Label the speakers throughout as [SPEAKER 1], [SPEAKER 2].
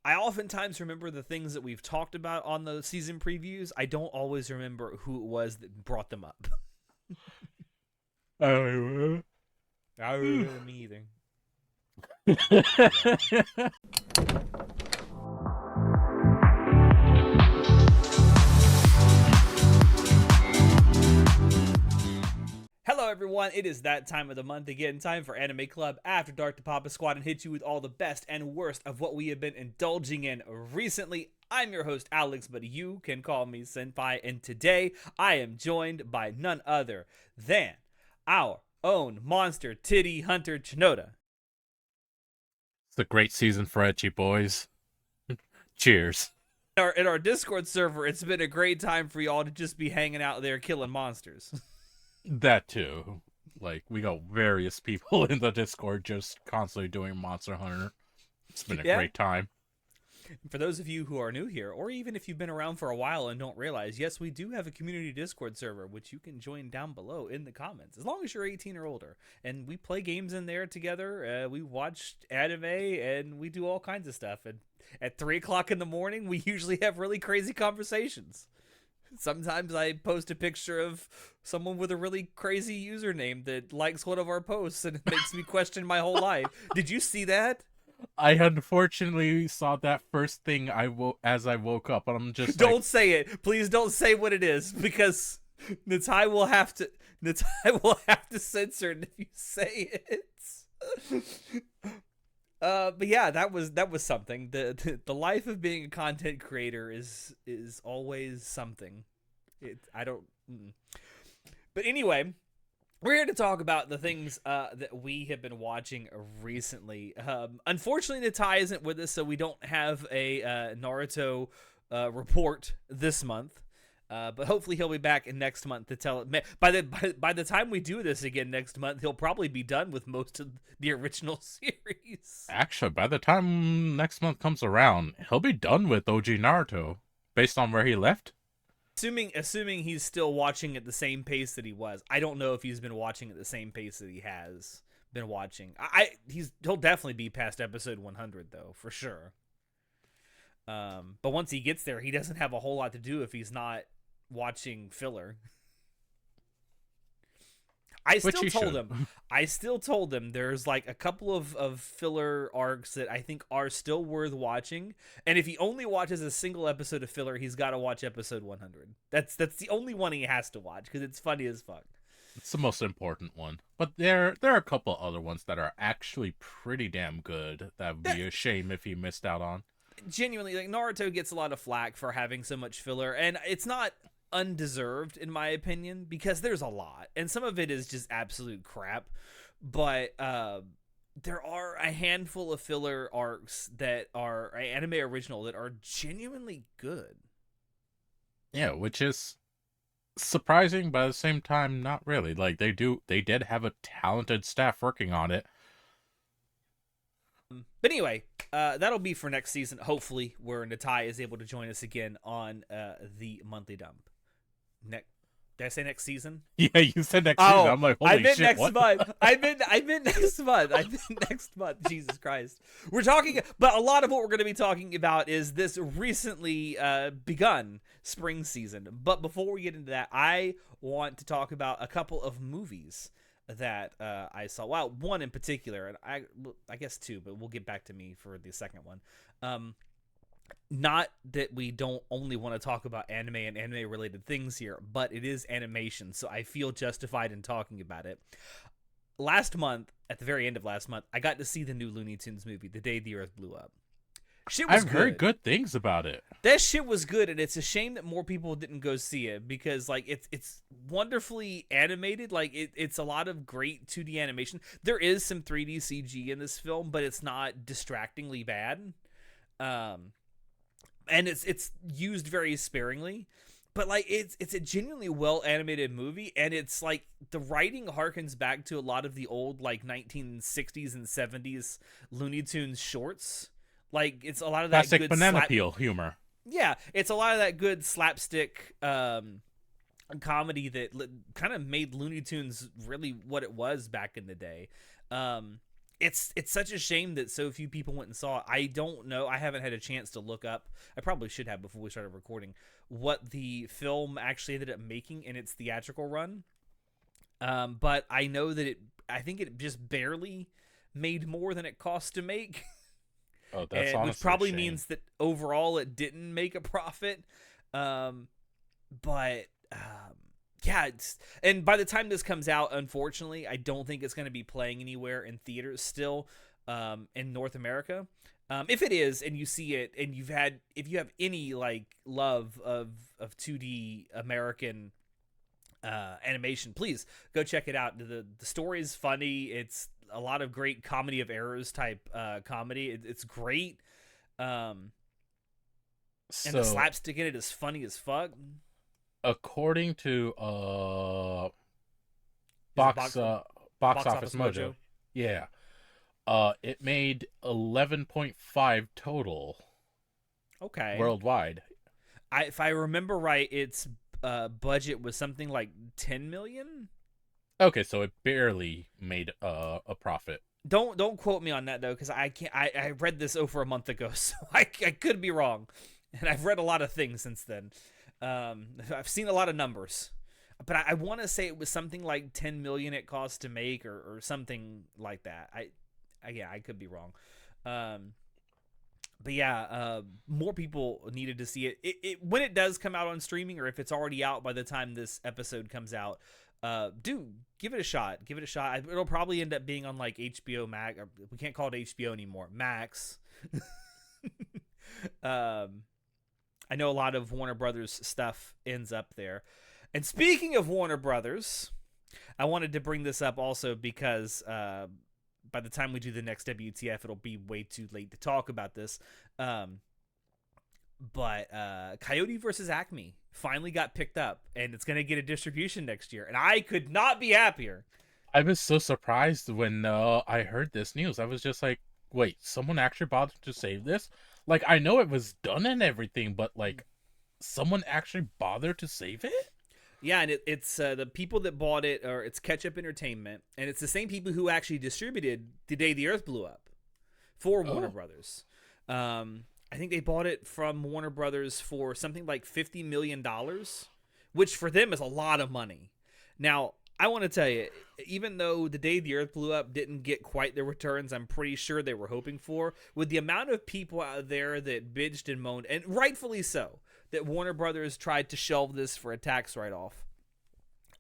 [SPEAKER 1] I oftentimes remember the things that we've talked about on the season previews. I don't always remember who it was that brought them up.
[SPEAKER 2] Oh,
[SPEAKER 1] Me either. Hello, everyone. It is that time of the month again. Time for Anime Club After Dark to Papa Squad and hit you with all the best and worst of what we have been indulging in recently. I'm your host, Alex, but you can call me Senpai. And today I am joined by none other than our own monster titty hunter, Chinoda.
[SPEAKER 2] it's a great season for ecchi boys. Cheers.
[SPEAKER 1] In our Discord server, it's been a great time for y'all to just be hanging out there killing monsters.
[SPEAKER 2] That too. Like, we got various people in the Discord just constantly doing Monster Hunter. It's been a great time.
[SPEAKER 1] For those of you who are new here, or even if you've been around for a while and don't realize, yes, we do have a community Discord server, which you can join down below in the comments, as long as you're 18 or older. And we play games in there together. We watch anime, and we do all kinds of stuff. And at 3 o'clock in the morning, we usually have really crazy conversations. Sometimes I post a picture of someone with a really crazy username that likes one of our posts, and it makes me question my whole life. Did you see that?
[SPEAKER 2] I unfortunately saw that first thing as I woke up, and I'm just
[SPEAKER 1] Don't say it. Please don't say what it is, because Natai will have to censor it if you say it. But yeah, that was something. The life of being a content creator is always something. But anyway, we're here to talk about the things that we have been watching recently. Unfortunately, Natai isn't with us, so we don't have a Naruto report this month. But hopefully he'll be back in next month to tell it. By the time we do this again next month, he'll probably be done with most of the original series.
[SPEAKER 2] actually, by the time next month comes around, he'll be done with OG Naruto, based on where he left.
[SPEAKER 1] Assuming he's still watching at the same pace that he was. I don't know if he's been watching at the same pace that he has been watching. He'll definitely be past episode 100 though, for sure. But once he gets there, he doesn't have a whole lot to do if he's not watching filler. I still told him there's like a couple of filler arcs that I think are still worth watching, and if he only watches a single episode of filler, he's got to watch episode 100. That's the only one he has to watch because it's funny as fuck.
[SPEAKER 2] It's the most important one, but there are a couple other ones that are actually pretty damn good that would be a shame if he missed out on.
[SPEAKER 1] Genuinely, like, Naruto gets a lot of flack for having so much filler, and it's not undeserved in my opinion, because there's a lot and some of it is just absolute crap, but there are a handful of filler arcs that are anime original that are genuinely good.
[SPEAKER 2] Yeah, which is surprising, but at the same time not really. Like, they did have a talented staff working on it.
[SPEAKER 1] But anyway, that'll be for next season, hopefully, where Natai is able to join us again on the monthly dump. Did I say next season?
[SPEAKER 2] Yeah, you said next season. I'm like, holy
[SPEAKER 1] I meant
[SPEAKER 2] shit,
[SPEAKER 1] next
[SPEAKER 2] what?
[SPEAKER 1] month. I meant next month. I meant next month. Jesus Christ. We're talking, but a lot of what we're going to be talking about is this recently begun spring season. But before we get into that, I want to talk about a couple of movies that I saw. Well, one in particular, and I guess two, but we'll get back to me for the second one. Not that we don't only want to talk about anime and anime related things here, but it is animation, so I feel justified in talking about it. Last month, at the very end of last month, I got to see the new Looney Tunes movie, The Day the Earth Blew Up.
[SPEAKER 2] I've heard good things about it.
[SPEAKER 1] That shit was good, and it's a shame that more people didn't go see it, because like it's wonderfully animated. Like it's a lot of great 2D animation. There is some 3D CG in this film, but it's not distractingly bad. And it's used very sparingly, but like it's a genuinely well animated movie, and it's like the writing harkens back to a lot of the old like 1960s and 70s Looney Tunes shorts. Like it's a lot of that
[SPEAKER 2] classic
[SPEAKER 1] good
[SPEAKER 2] banana peel humor.
[SPEAKER 1] Yeah, it's a lot of that good slapstick comedy that kind of made Looney Tunes really what it was back in the day. it's such a shame that so few people went and saw it. I don't know. I haven't had a chance to look up. I probably should have before we started recording what the film actually ended up making in its theatrical run. But I know that I think it just barely made more than it cost to make.
[SPEAKER 2] Oh, that's
[SPEAKER 1] Which
[SPEAKER 2] honestly a
[SPEAKER 1] probably
[SPEAKER 2] shame.
[SPEAKER 1] means that overall it didn't make a profit. But yeah, and by the time this comes out, unfortunately, I don't think it's going to be playing anywhere in theaters still in North America. If it is, and you see it, and if you have any like love of 2D American animation, please go check it out. The story is funny. It's a lot of great comedy of errors type comedy. It's great. And the
[SPEAKER 2] So,
[SPEAKER 1] slapstick in it is funny as fuck.
[SPEAKER 2] according to
[SPEAKER 1] Is it
[SPEAKER 2] box box
[SPEAKER 1] Box
[SPEAKER 2] office
[SPEAKER 1] Office
[SPEAKER 2] mojo,
[SPEAKER 1] Mojo?
[SPEAKER 2] yeah, it made 11.5 total
[SPEAKER 1] Okay.
[SPEAKER 2] worldwide.
[SPEAKER 1] If I remember right, its budget was something like 10 million.
[SPEAKER 2] Okay, so it barely made a profit.
[SPEAKER 1] Don't quote me on that though, because I can't. I read this over a month ago, so I could be wrong, and I've read a lot of things since then. I've seen a lot of numbers, but I want to say it was something like 10 million it cost to make, or something like that. I could be wrong. But yeah, more people needed to see it. It when it does come out on streaming, or if it's already out by the time this episode comes out, do give it a shot. Give it a shot. It'll probably end up being on like HBO Max. Or we can't call it HBO anymore. Max. I know a lot of Warner Brothers stuff ends up there. And speaking of Warner Brothers, I wanted to bring this up also because by the time we do the next WTF, it'll be way too late to talk about this. But Coyote versus Acme finally got picked up, and it's going to get a distribution next year. And I could not be happier.
[SPEAKER 2] I was so surprised when I heard this news. I was just like, wait, someone actually bothered to save this? Like, I know it was done and everything, but like, someone actually bothered to save it?
[SPEAKER 1] Yeah, and it's the people that bought it, or it's Ketchup Entertainment, and it's the same people who actually distributed The Day the Earth Blew Up for Warner Brothers. I think they bought it from Warner Brothers for something like $50 million, which for them is a lot of money. Now, I want to tell you, even though The Day the Earth Blew Up didn't get quite the returns I'm pretty sure they were hoping for, with the amount of people out there that bitched and moaned, and rightfully so, that Warner Brothers tried to shelve this for a tax write-off,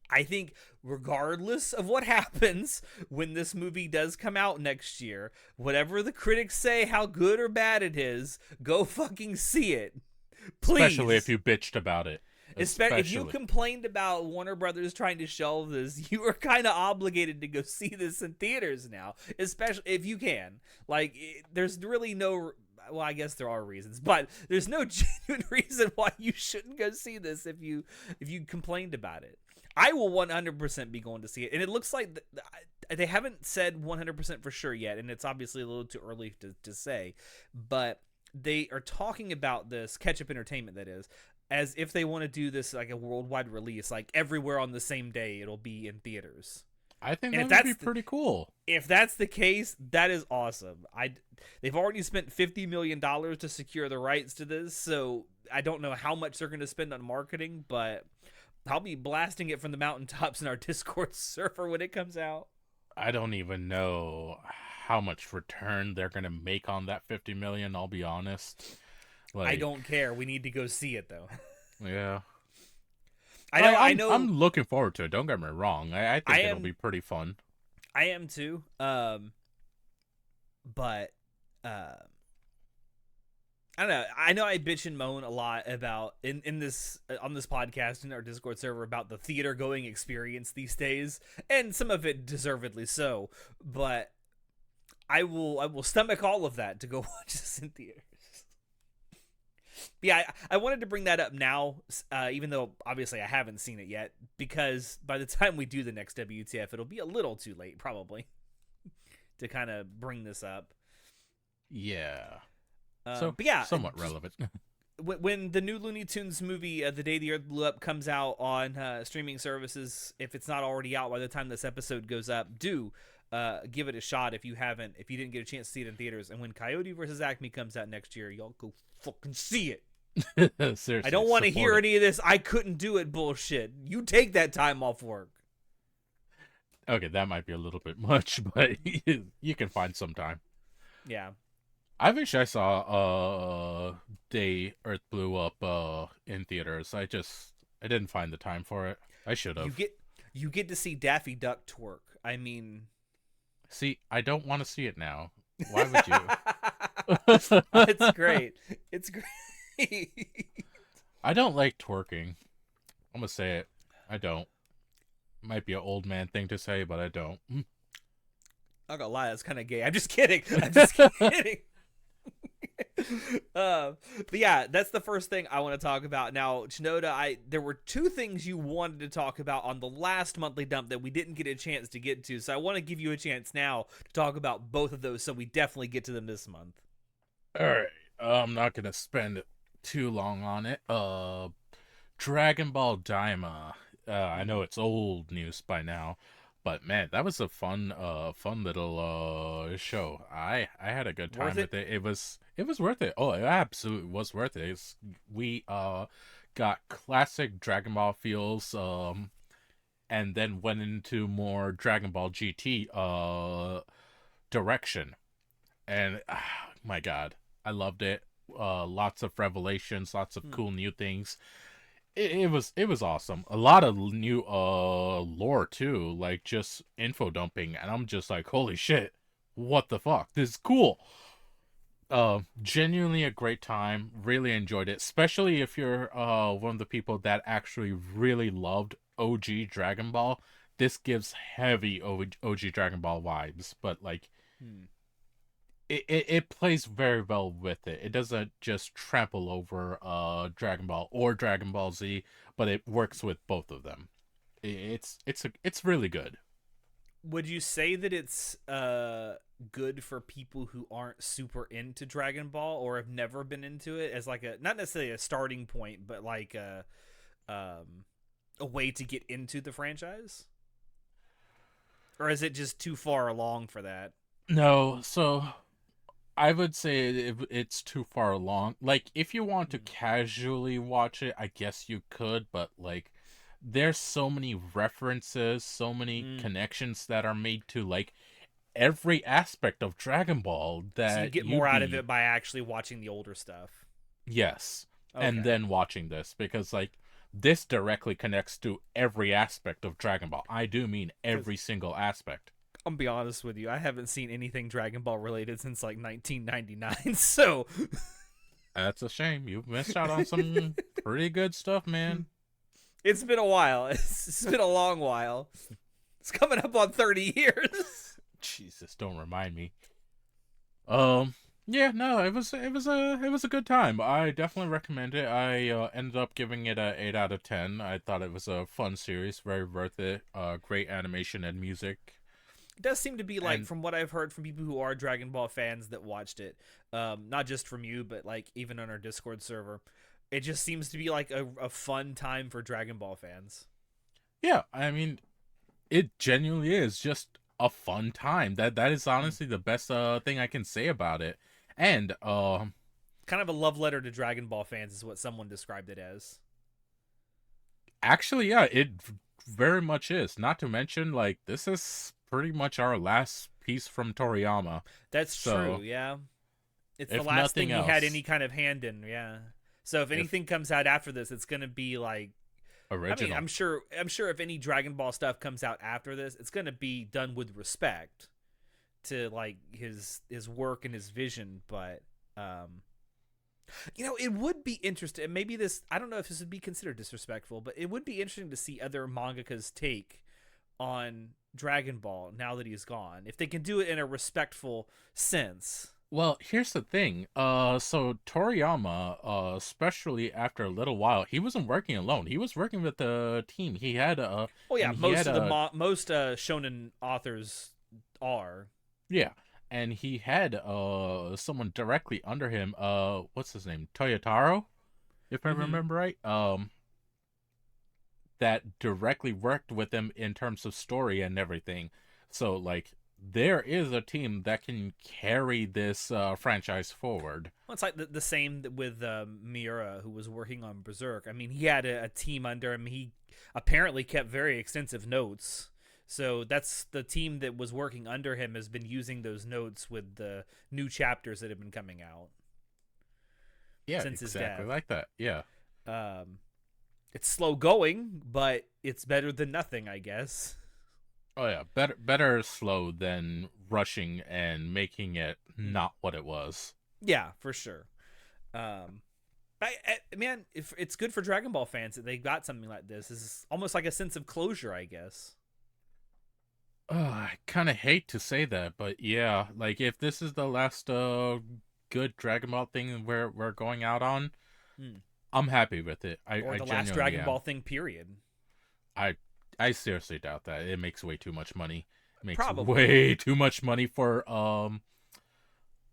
[SPEAKER 1] I think regardless of what happens when this movie does come out next year, whatever the critics say how good or bad it is, go fucking see it. Please.
[SPEAKER 2] Especially if you bitched about it.
[SPEAKER 1] Especially if you complained about Warner Brothers trying to shelve this, you are kind of obligated to go see this in theaters now, especially if you can. Like, there's really no... Well, I guess there are reasons, but there's no genuine reason why you shouldn't go see this if you complained about it. I will 100% be going to see it, and it looks like they haven't said 100% for sure yet, and it's obviously a little too early to say, but they are talking about this, Ketchup Entertainment that is, as if they want to do this like a worldwide release, like everywhere on the same day it'll be in theaters.
[SPEAKER 2] I think that would be pretty cool.
[SPEAKER 1] If that's the case, that is awesome. They've already spent $50 million to secure the rights to this, so I don't know how much they're going to spend on marketing, but I'll be blasting it from the mountaintops in our Discord server when it comes out.
[SPEAKER 2] I don't even know how much return they're going to make on that $50 million, I'll be honest. Like,
[SPEAKER 1] I don't care. We need to go see it, though.
[SPEAKER 2] Yeah.
[SPEAKER 1] I know.
[SPEAKER 2] I'm looking forward to it. Don't get me wrong. I think it'll be pretty fun.
[SPEAKER 1] I am too. But I don't know. I know I bitch and moan a lot about in this on this podcast in our Discord server about the theater going experience these days, and some of it deservedly so. But I will stomach all of that to go watch this in theaters. Yeah, I wanted to bring that up now, even though obviously I haven't seen it yet, because by the time we do the next WTF, it'll be a little too late probably to kind of bring this up.
[SPEAKER 2] Yeah.
[SPEAKER 1] But yeah,
[SPEAKER 2] somewhat relevant.
[SPEAKER 1] When the new Looney Tunes movie, The Day the Earth Blew Up, comes out on streaming services, if it's not already out by the time this episode goes up, do give it a shot if you didn't get a chance to see it in theaters. And when Coyote versus Acme comes out next year, y'all go fucking see it.
[SPEAKER 2] Seriously,
[SPEAKER 1] I don't want to hear
[SPEAKER 2] it.
[SPEAKER 1] any of this I couldn't do it bullshit. You take that time off work.
[SPEAKER 2] Okay, that might be a little bit much, but you can find some time.
[SPEAKER 1] Yeah.
[SPEAKER 2] I wish I saw Day Earth Blew Up in theaters. I didn't find the time for it. I should have.
[SPEAKER 1] You get to see Daffy Duck twerk. I mean,
[SPEAKER 2] see, I don't want to see it now. Why would
[SPEAKER 1] you? It's great. It's great.
[SPEAKER 2] I don't like twerking. I'm gonna say it. I don't. Might be an old man thing to say, but I don't.
[SPEAKER 1] I'm not gonna lie, that's kind of gay. I'm just kidding. I'm just kidding. But yeah, that's the first thing I want to talk about. Now, Chinoda, there were two things you wanted to talk about on the last monthly dump that we didn't get a chance to get to, so I want to give you a chance now to talk about both of those, so we definitely get to them this month.
[SPEAKER 2] All right, I'm not gonna spend too long on it. Dragon Ball Daima. I know it's old news by now, but man, that was a fun little show. I had a good time with it. It was worth it. Oh, it absolutely was worth it. We got classic Dragon Ball feels, and then went into more Dragon Ball GT direction, and my God, I loved it. Lots of revelations, lots of cool new things. It was awesome. A lot of new lore too, like just info dumping, and I'm just like, holy shit, what the fuck? This is cool. Genuinely a great time. Really enjoyed it, especially if you're one of the people that actually really loved OG Dragon Ball. This gives heavy OG Dragon Ball vibes, but like it plays very well with it. It doesn't just trample over Dragon Ball or Dragon Ball Z, but it works with both of them. It's really good.
[SPEAKER 1] Would you say that it's good for people who aren't super into Dragon Ball or have never been into it, as like a, not necessarily a starting point, but like a way to get into the franchise? Or is it just too far along for that?
[SPEAKER 2] No, so I would say it's too far along. Like, if you want to casually watch it, I guess you could, but like, there's so many references, so many connections that are made to like every aspect of Dragon Ball that
[SPEAKER 1] so you get more out of it by actually watching the older stuff.
[SPEAKER 2] Yes.
[SPEAKER 1] Okay.
[SPEAKER 2] And then watching this, because like this directly connects to every aspect of Dragon Ball. I do mean every single aspect.
[SPEAKER 1] I'll be honest with you, I haven't seen anything Dragon Ball related since like 1999, so
[SPEAKER 2] that's a shame. You've missed out on some pretty good stuff, man.
[SPEAKER 1] It's been a while. It's been a long while. It's coming up on 30 years.
[SPEAKER 2] Jesus, don't remind me. Yeah, no, it was a good time. I definitely recommend it. I ended up giving it a 8 out of 10. I thought it was a fun series, very worth it. Great animation and music.
[SPEAKER 1] It does seem to be like, from what I've heard from people who are Dragon Ball fans that watched it, not just from you, but like even on our Discord server, it just seems to be like a fun time for Dragon Ball fans.
[SPEAKER 2] Yeah, I mean, it genuinely is just a fun time. That is honestly the best thing I can say about it. And
[SPEAKER 1] kind of a love letter to Dragon Ball fans is what someone described it as.
[SPEAKER 2] Actually, yeah, it very much is. Not to mention, like, this is pretty much our last piece from Toriyama.
[SPEAKER 1] That's true, yeah. It's the last thing he had any kind of hand in, yeah. So if anything comes out after this, it's gonna be like
[SPEAKER 2] original.
[SPEAKER 1] I mean, I'm sure if any Dragon Ball stuff comes out after this, it's gonna be done with respect to like his work and his vision. But it would be interesting. Maybe this, I don't know if this would be considered disrespectful, but it would be interesting to see other mangaka's take on Dragon Ball now that he's gone, if they can do it in a respectful sense.
[SPEAKER 2] Well, here's the thing. So Toriyama, especially after a little while, he wasn't working alone. He was working with a team. He had
[SPEAKER 1] most shonen authors are.
[SPEAKER 2] Yeah, and he had someone directly under him. What's his name? Toyotaro, if I remember right. That directly worked with him in terms of story and everything. So like there is a team that can carry this franchise forward.
[SPEAKER 1] Well, it's like the same with Miura, who was working on Berserk. I mean, he had a team under him. He apparently kept very extensive notes. So that's the team that was working under him has been using those notes with the new chapters that have been coming out
[SPEAKER 2] Yeah,
[SPEAKER 1] since his
[SPEAKER 2] exactly
[SPEAKER 1] death.
[SPEAKER 2] like that. Yeah.
[SPEAKER 1] Um, it's slow going, but it's better than nothing, I guess.
[SPEAKER 2] Oh yeah, better slow than rushing and making it not what it was.
[SPEAKER 1] Yeah, for sure. Um, man, if it's good for Dragon Ball fans that they got something like this. It's almost like a sense of closure, I guess.
[SPEAKER 2] I kind of hate to say that, but yeah, like if this is the last good Dragon Ball thing we're going out on,
[SPEAKER 1] Hmm.
[SPEAKER 2] I'm happy with it.
[SPEAKER 1] Or
[SPEAKER 2] I
[SPEAKER 1] the last
[SPEAKER 2] genuinely
[SPEAKER 1] Dragon
[SPEAKER 2] am.
[SPEAKER 1] Ball thing, period.
[SPEAKER 2] I I seriously doubt that. It makes way too much money. It makes
[SPEAKER 1] Probably.
[SPEAKER 2] way too much money for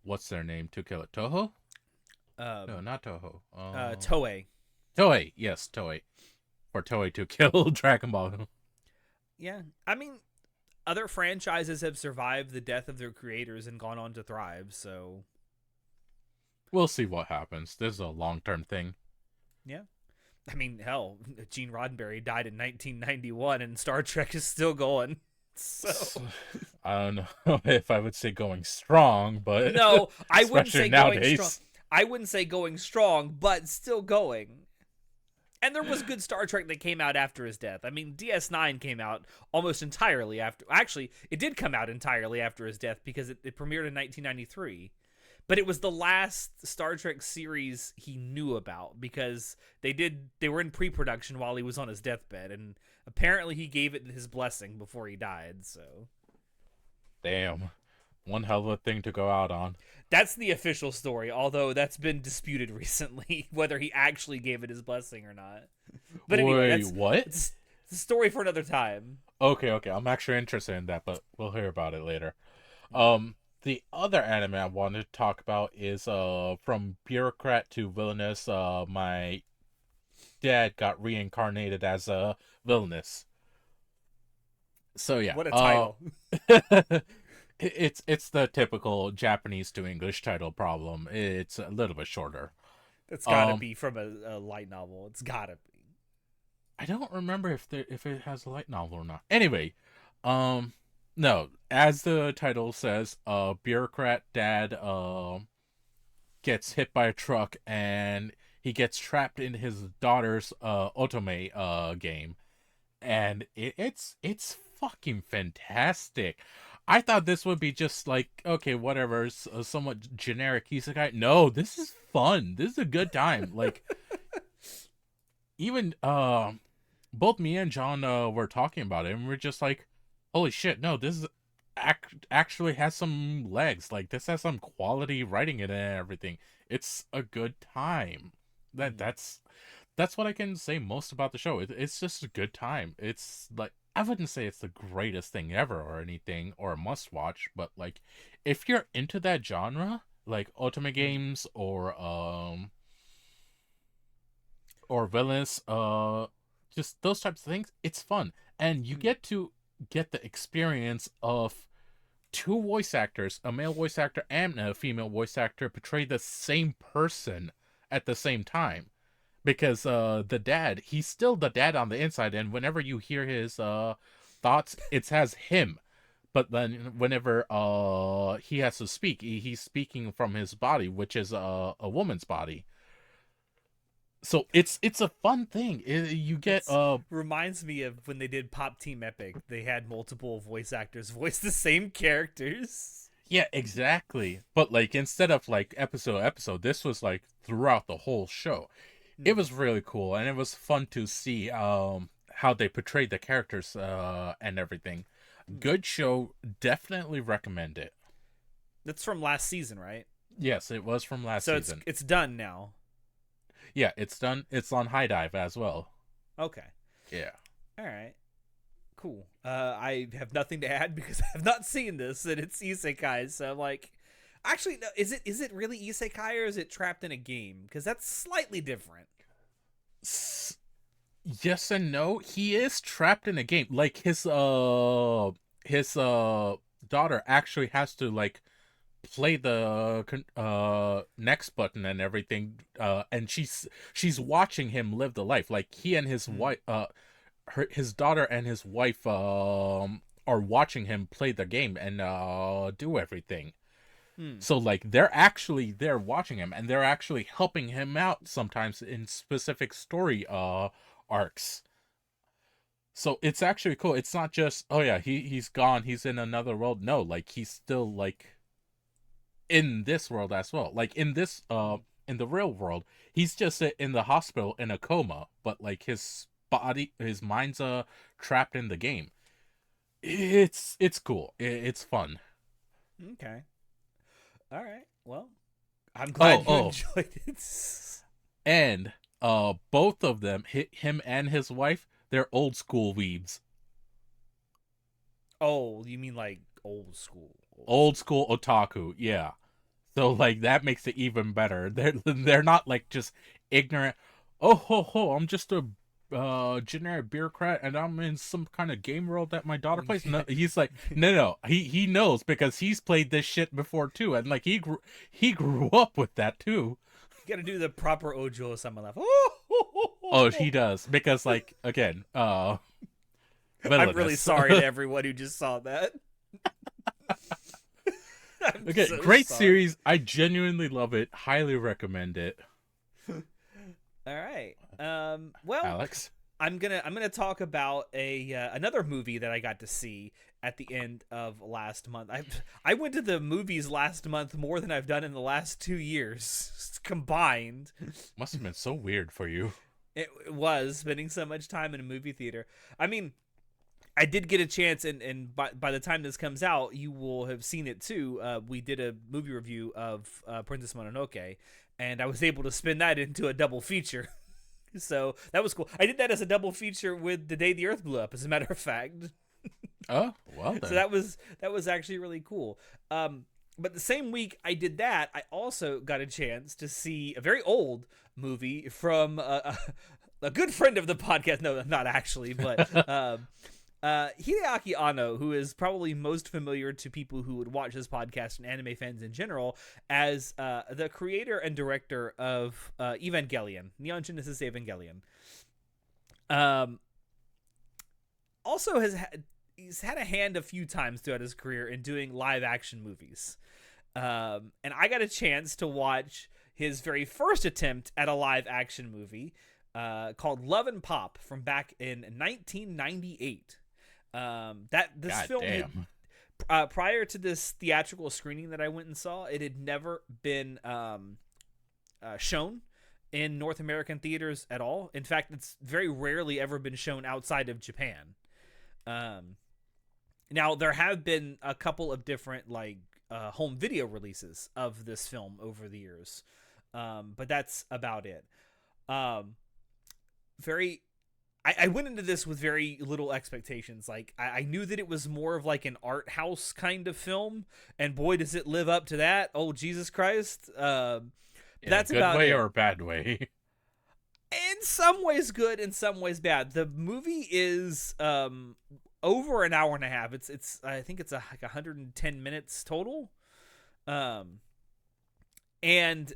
[SPEAKER 2] what's their name to kill it? Toho? No,
[SPEAKER 1] Um,
[SPEAKER 2] not Toho.
[SPEAKER 1] Toei.
[SPEAKER 2] Toei. Yes, Toei. For Toei to kill Dragon Ball.
[SPEAKER 1] Yeah, I mean, other franchises have survived the death of their creators and gone on to thrive. So
[SPEAKER 2] We'll see what happens. This is a long-term thing.
[SPEAKER 1] yeah, I mean, hell, Gene Roddenberry died in 1991, and Star Trek is still going. So
[SPEAKER 2] I don't know if I would say going strong, but
[SPEAKER 1] no, I wouldn't
[SPEAKER 2] especially
[SPEAKER 1] say going strong.
[SPEAKER 2] nowadays.
[SPEAKER 1] I wouldn't say going strong, but still going. And there was good Star Trek that came out after his death. I mean, DS9 came out almost entirely after. Actually, it did come out entirely after his death because it premiered in 1993. But it was the last Star Trek series he knew about because they were in pre-production while he was on his deathbed, and apparently he gave it his blessing before he died. So
[SPEAKER 2] Damn. One hell of a thing to go out on.
[SPEAKER 1] that's the official story, although that's been disputed recently whether he actually gave it his blessing or not. But anyway,
[SPEAKER 2] Wait, what?
[SPEAKER 1] it's a story for another time.
[SPEAKER 2] Okay. I'm actually interested in that, but we'll hear about it later. Um, the other anime I wanted to talk about is from bureaucrat to villainous. My dad got reincarnated as a villainous. So yeah.
[SPEAKER 1] What a title.
[SPEAKER 2] It's the typical Japanese to English title problem. It's a little bit shorter.
[SPEAKER 1] That's gotta
[SPEAKER 2] Um,
[SPEAKER 1] be from a light novel. It's gotta be.
[SPEAKER 2] I don't remember if it has a light novel or not. Anyway, um, no, as the title says, bureaucrat dad gets hit by a truck and he gets trapped in his daughter's otome game, and it's fucking fantastic. I thought this would be just like okay, whatever, somewhat generic isekai. No, this is fun. This is a good time. Like even both me and John were talking about it, and we're just like, holy shit, no, this is actually has some legs. Like this has some quality writing in it and everything. It's a good time. That
[SPEAKER 1] Mm.
[SPEAKER 2] that's what I can say most about the show. It's just a good time. It's like I wouldn't say it's the greatest thing ever or anything or a must watch, but like if you're into that genre, like Ultimate
[SPEAKER 1] Mm.
[SPEAKER 2] games or villains, just those types of things, it's fun. And you
[SPEAKER 1] Mm.
[SPEAKER 2] get to get the experience of two voice actors, a male voice actor and a female voice actor, portray the same person at the same time. Because the dad, he's still the dad on the inside, and whenever you hear his thoughts, it has him. But then whenever he has to speak, he's speaking from his body, which is a woman's body. So it's a fun thing. You get
[SPEAKER 1] It's reminds me of when they did Pop Team Epic. They had multiple voice actors voice the same characters.
[SPEAKER 2] yeah, exactly. But like instead of like episode, this was like throughout the whole show. It
[SPEAKER 1] Mm.
[SPEAKER 2] was really cool, and it was fun to see how they portrayed the characters and everything.
[SPEAKER 1] Mm.
[SPEAKER 2] Good show, definitely recommend it.
[SPEAKER 1] That's from last season, right?
[SPEAKER 2] Yes, it was from last
[SPEAKER 1] So it's
[SPEAKER 2] season.
[SPEAKER 1] it's done now.
[SPEAKER 2] Yeah, it's done. It's on High Dive as well.
[SPEAKER 1] Okay.
[SPEAKER 2] Yeah.
[SPEAKER 1] All right. Cool. I have nothing to add because I have not seen this, and it's isekai. So I'm like, actually, no. Is it really isekai or is it trapped in a game? Because that's slightly different.
[SPEAKER 2] S- yes and no. He is trapped in a game. Like his daughter actually has to like play the next button and everything, and she's watching him live the life. Like he and his
[SPEAKER 1] Hmm.
[SPEAKER 2] wife, his daughter and his wife are watching him play the game and do everything.
[SPEAKER 1] Hmm.
[SPEAKER 2] So like they're actually there watching him, and they're actually helping him out sometimes in specific story arcs. So it's actually cool. It's not just, oh yeah, he's gone, he's in another world. No, like he's still like in this world as well. Like in the real world, he's just in the hospital in a coma, but like his mind's trapped in the game. It's cool. It's fun.
[SPEAKER 1] Okay. All right. Well, I'm
[SPEAKER 2] Oh,
[SPEAKER 1] glad you
[SPEAKER 2] oh,
[SPEAKER 1] enjoyed it.
[SPEAKER 2] and both of them, him and his wife, they're old school weebs.
[SPEAKER 1] Oh, you mean like old school? Old
[SPEAKER 2] Old
[SPEAKER 1] school.
[SPEAKER 2] school otaku, yeah. So like that makes it even better. They're not like just ignorant. Oh ho ho! I'm just a generic bureaucrat, and I'm in some kind of game world that my daughter plays. No, he's like, no. He knows because he's played this shit before too, and like he grew up with that too.
[SPEAKER 1] You gotta do the proper Ojo Sama laugh.
[SPEAKER 2] Oh, he does because like again,
[SPEAKER 1] I'm really
[SPEAKER 2] villainous.
[SPEAKER 1] sorry to everyone who just saw that. I'm
[SPEAKER 2] Okay,
[SPEAKER 1] so
[SPEAKER 2] great
[SPEAKER 1] sorry.
[SPEAKER 2] series. I genuinely love it. Highly recommend it.
[SPEAKER 1] All right. Well,
[SPEAKER 2] Alex.
[SPEAKER 1] I'm gonna talk about a another movie that I got to see at the end of last month. I went to the movies last month more than I've done in the last 2 years combined.
[SPEAKER 2] Must have been so weird for you.
[SPEAKER 1] It was spending so much time in a movie theater. I mean, I did get a chance, and by the time this comes out, you will have seen it too. We did a movie review of Princess Mononoke, and I was able to spin that into a double feature. So that was cool. I did that as a double feature with The Day the Earth Blew Up, as a matter of fact.
[SPEAKER 2] Oh, well
[SPEAKER 1] So
[SPEAKER 2] then.
[SPEAKER 1] that was actually really cool. But the same week I did that, I also got a chance to see a very old movie from a good friend of the podcast. No, not actually, but Hideaki Anno, who is probably most familiar to people who would watch this podcast and anime fans in general, as the creator and director of Evangelion, Neon Genesis Evangelion. Um, also he's had a hand a few times throughout his career in doing live action movies. And I got a chance to watch his very first attempt at a live action movie called Love and Pop from back in 1998. That this
[SPEAKER 2] God
[SPEAKER 1] film had
[SPEAKER 2] damn.
[SPEAKER 1] prior to this theatrical screening that I went and saw, it had never been shown in North American theaters at all. In fact, it's very rarely ever been shown outside of Japan. Um, Now there have been a couple of different like home video releases of this film over the years, but that's about it. Um, very I went into this with very little expectations. Like I knew that it was more of like an art house kind of film, and boy, does it live up to that! Oh Jesus Christ!
[SPEAKER 2] In a
[SPEAKER 1] That's
[SPEAKER 2] good
[SPEAKER 1] about
[SPEAKER 2] way
[SPEAKER 1] it.
[SPEAKER 2] or a bad way?
[SPEAKER 1] In some ways good, in some ways bad. The movie is over an hour and a half. It's I think it's like 110 minutes total. Um and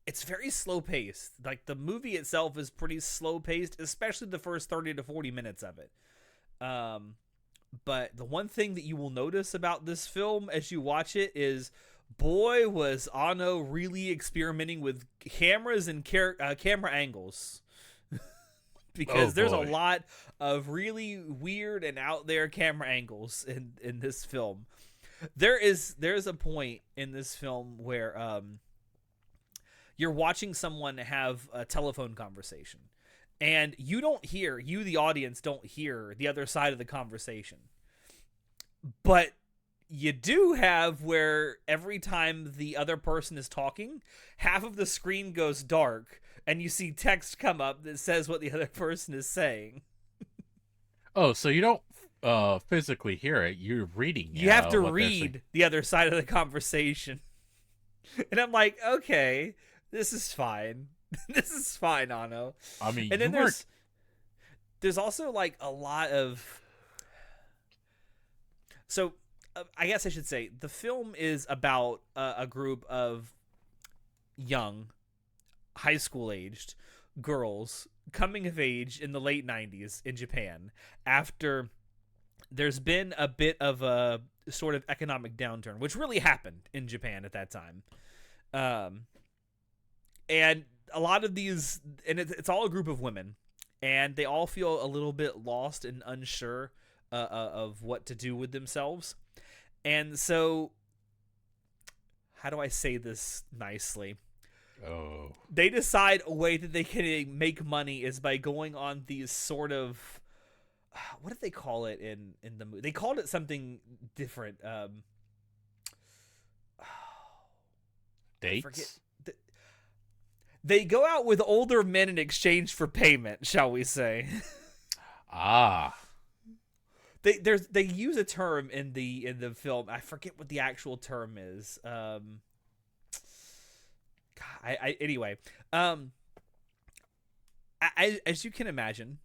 [SPEAKER 1] it's very slow paced. Like the movie itself is pretty slow paced, especially the first 30 to 40 minutes of it. Um but the one thing that you will notice about this film as you watch it is boy was Ano really experimenting with cameras and camera angles
[SPEAKER 2] Oh
[SPEAKER 1] because there's a
[SPEAKER 2] boy.
[SPEAKER 1] lot of really weird and out there camera angles in this film. There's a point in this film where you're watching someone have a telephone conversation and you the audience don't hear the other side of the conversation, but you do have where every time the other person is talking, half of the screen goes dark and you see text come up that says what the other person is saying.
[SPEAKER 2] Oh, so you don't physically hear it. You're reading
[SPEAKER 1] You have to
[SPEAKER 2] what they're saying.
[SPEAKER 1] read the other side of the conversation. And I'm like, okay, this is fine. This is fine, Ano.
[SPEAKER 2] I mean,
[SPEAKER 1] And
[SPEAKER 2] you
[SPEAKER 1] then
[SPEAKER 2] weren't.
[SPEAKER 1] there's also like a lot of so I guess I should say the film is about a group of young, high school aged girls coming of age in the late 90s in Japan after there's been a bit of a sort of economic downturn, which really happened in Japan at that time. Um, and a lot of these, and it's all a group of women, and they all feel a little bit lost and unsure of what to do with themselves. And so, how do I say this nicely?
[SPEAKER 2] Oh.
[SPEAKER 1] They decide a way that they can make money is by going on these sort of, what did they call it in the movie? They called it something different.
[SPEAKER 2] Dates?
[SPEAKER 1] They go out with older men in exchange for payment, shall we say?
[SPEAKER 2] Ah.
[SPEAKER 1] They use a term in the film. I forget what the actual term is. Anyway. As you can imagine,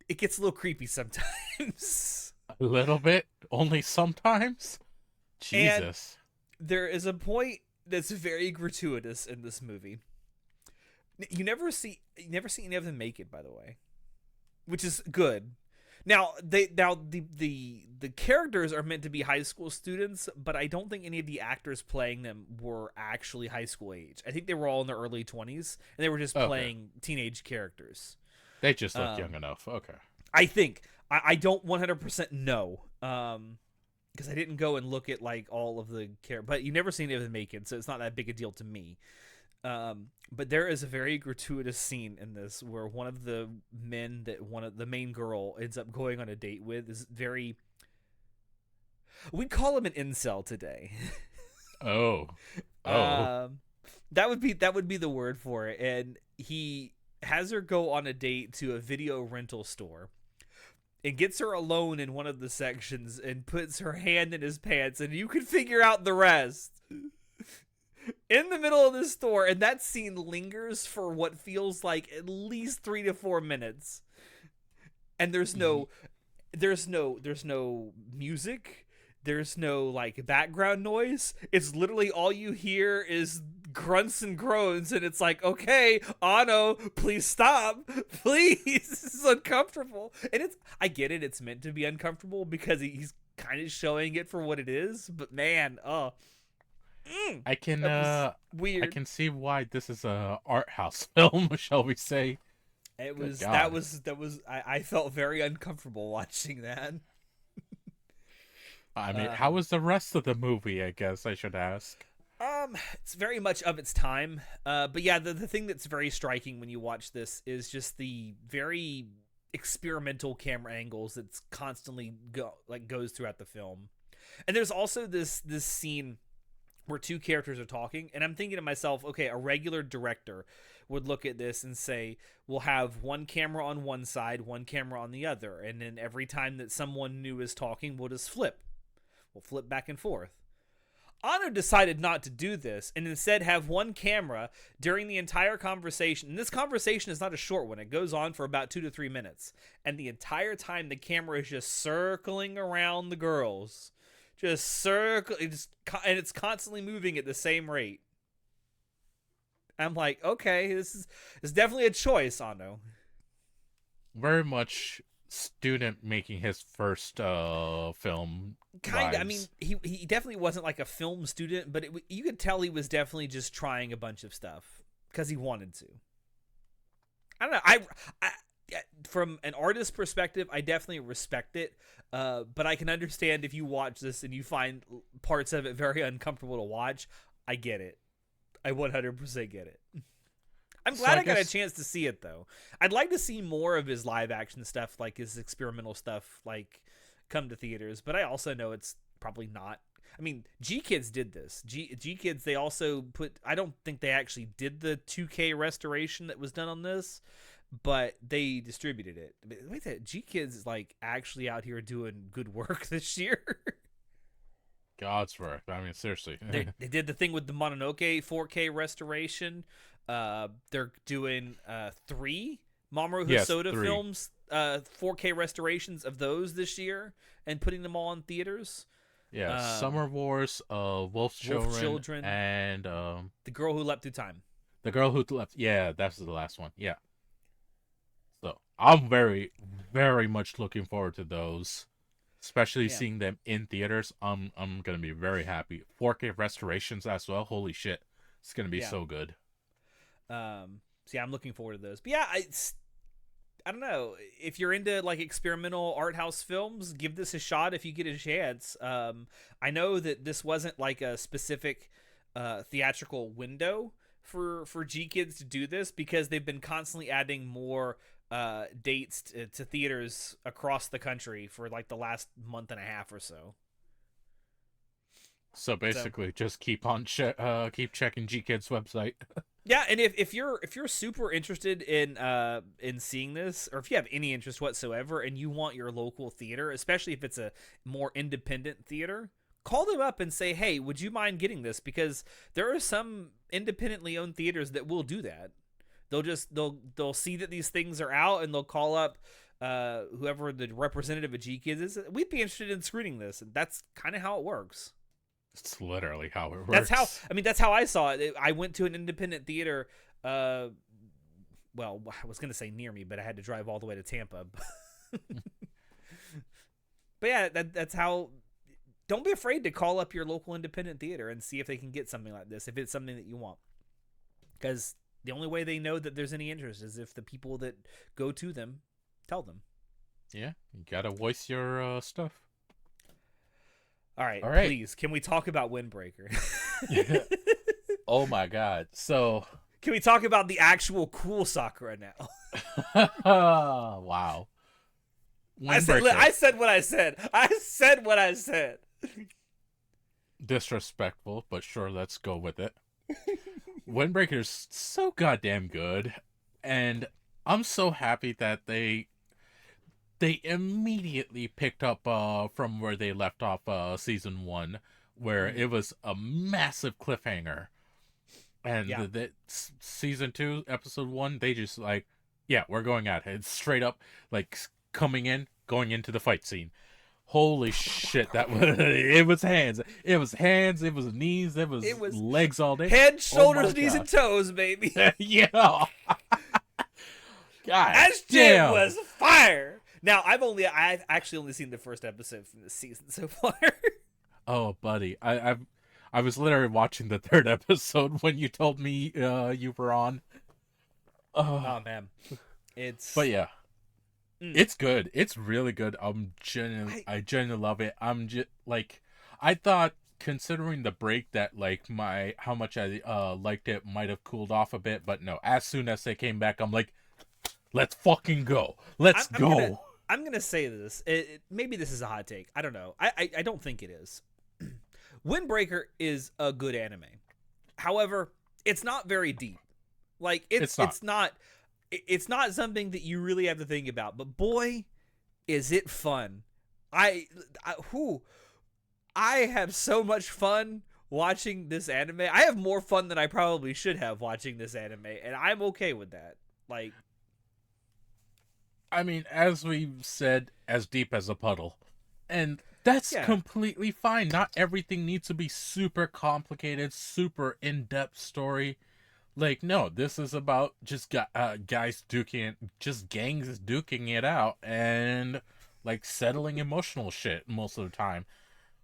[SPEAKER 1] it gets a little creepy sometimes.
[SPEAKER 2] A little bit? Only sometimes? Jesus.
[SPEAKER 1] And there is a point that's very gratuitous in this movie. You never see any of them make it, by the way, which is good. Now the characters are meant to be high school students, but I don't think any of the actors playing them were actually high school age. I think they were all in their early 20s, and they were just playing teenage characters.
[SPEAKER 2] They just look young enough. Okay.
[SPEAKER 1] I think. I don't 100% know. Because I didn't go and look at like all of the but you never seen any of them make it, so it's not that big a deal to me. But there is a very gratuitous scene in this where one of the men that one of the main girl ends up going on a date with is very. We'd call him an incel today.
[SPEAKER 2] Oh.
[SPEAKER 1] That would be the word for it, and he has her go on a date to a video rental store. And gets her alone in one of the sections and puts her hand in his pants, and you can figure out the rest. In the middle of the store, and that scene lingers for what feels like at least 3 to 4 minutes. And there's no music. There's no like background noise. It's literally all you hear is grunts and groans, and it's like, okay, Ano, please stop, please. This is uncomfortable, and I get it. It's meant to be uncomfortable because he's kind of showing it for what it is. But man,
[SPEAKER 2] I can
[SPEAKER 1] weird.
[SPEAKER 2] I can see why this is a art house film, shall we say?
[SPEAKER 1] It was that was I felt very uncomfortable watching that.
[SPEAKER 2] I mean, how was the rest of the movie, I guess I should ask?
[SPEAKER 1] It's very much of its time. But yeah, the thing that's very striking when you watch this is just the very experimental camera angles that's constantly goes throughout the film. And there's also this scene where two characters are talking, and I'm thinking to myself, okay, a regular director would look at this and say, we'll have one camera on one side, one camera on the other, and then every time that someone new is talking, we'll just flip. We'll flip back and forth. Ano decided not to do this and instead have one camera during the entire conversation. And this conversation is not a short one. It goes on for about 2 to 3 minutes. And the entire time the camera is just circling around the girls. And it's constantly moving at the same rate. I'm like, okay, this is definitely a choice, Ano.
[SPEAKER 2] Very much student making his first film.
[SPEAKER 1] Kind of. I mean, he definitely wasn't like a film student, but you could tell he was definitely just trying a bunch of stuff because he wanted to. I don't know. I from an artist perspective, I definitely respect it. But I can understand if you watch this and you find parts of it very uncomfortable to watch. I get it. I 100% get it. I'm glad I got a chance to see it, though. I'd like to see more of his live action stuff, like his experimental stuff, like come to theaters. But I also know it's probably not. I mean, G-Kids did this. G-Kids, they also put. I don't think they actually did the 2K restoration that was done on this, but they distributed it. Wait, that G-Kids is like actually out here doing good work this year.
[SPEAKER 2] God's work. I mean, seriously.
[SPEAKER 1] They did the thing with the Mononoke 4K restoration. They're doing 3 Mamoru Hosoda films 4K restorations of those this year and putting them all in theaters.
[SPEAKER 2] Yeah, Summer Wars, Wolf Children, and
[SPEAKER 1] The Girl Who Leapt Through Time.
[SPEAKER 2] The Girl Who Left. Yeah, that's the last one. Yeah. So I'm very, very much looking forward to those, especially seeing them in theaters. I'm gonna be very happy. 4K restorations as well. Holy shit, it's gonna be so good.
[SPEAKER 1] So yeah, I'm looking forward to those. But yeah, I don't know if you're into like experimental art house films, give this a shot if you get a chance. I know that this wasn't like a specific theatrical window for G Kids to do this, because they've been constantly adding more dates to theaters across the country for like the last month and a half or so.
[SPEAKER 2] So basically, just keep on keep checking G Kids website.
[SPEAKER 1] Yeah, and if you're super interested in seeing this, or if you have any interest whatsoever, and you want your local theater, especially if it's a more independent theater, call them up and say, hey, would you mind getting this? Because there are some independently owned theaters that will do that. They'll see that these things are out, and they'll call up whoever the representative of G Kids is. We'd be interested in screening this. And that's kind of how it works.
[SPEAKER 2] It's literally how it works.
[SPEAKER 1] That's how I saw it. I went to an independent theater. Well, I was going to say near me, but I had to drive all the way to Tampa. But yeah, that's how. Don't be afraid to call up your local independent theater and see if they can get something like this, if it's something that you want. Because the only way they know that there's any interest is if the people that go to them tell them.
[SPEAKER 2] Yeah, you gotta voice your stuff.
[SPEAKER 1] All right, please, can we talk about Windbreaker?
[SPEAKER 2] Oh my god. So
[SPEAKER 1] can we talk about the actual cool Sakura now?
[SPEAKER 2] Wow.
[SPEAKER 1] I said what I said. I said what I said.
[SPEAKER 2] Disrespectful, but sure, let's go with it. Windbreaker's so goddamn good, and I'm so happy that they immediately picked up from where they left off season 1, where it was a massive cliffhanger, and the season 2 episode 1, they just like, yeah, we're going at it. It's straight up like going into the fight scene. Holy shit, that was it was hands, it was knees, it was legs all day.
[SPEAKER 1] Head, shoulders, knees, and toes, baby.
[SPEAKER 2] Yeah. God
[SPEAKER 1] that shit was fire. Now I've actually only seen the first episode from this season so far.
[SPEAKER 2] Oh, buddy, I was literally watching the 3rd episode when you told me you were on.
[SPEAKER 1] Oh man,
[SPEAKER 2] but yeah. It's good. It's really good. I genuinely love it. I'm just like, I thought, considering the break, that like how much I liked it might have cooled off a bit, but no. As soon as they came back, I'm like, let's fucking go. Let's go.
[SPEAKER 1] I'm gonna say this. Maybe this is a hot take. I don't know. I don't think it is. Windbreaker is a good anime. However, it's not very deep. Like it's not something that you really have to think about, but boy, is it fun. I have so much fun watching this anime. I have more fun than I probably should have watching this anime, and I'm okay with that. Like,
[SPEAKER 2] I mean, as we've said, as deep as a puddle. And that's completely fine. Not everything needs to be super complicated, super in-depth story. Like, no, this is about just guys gangs duking it out and, like, settling emotional shit most of the time.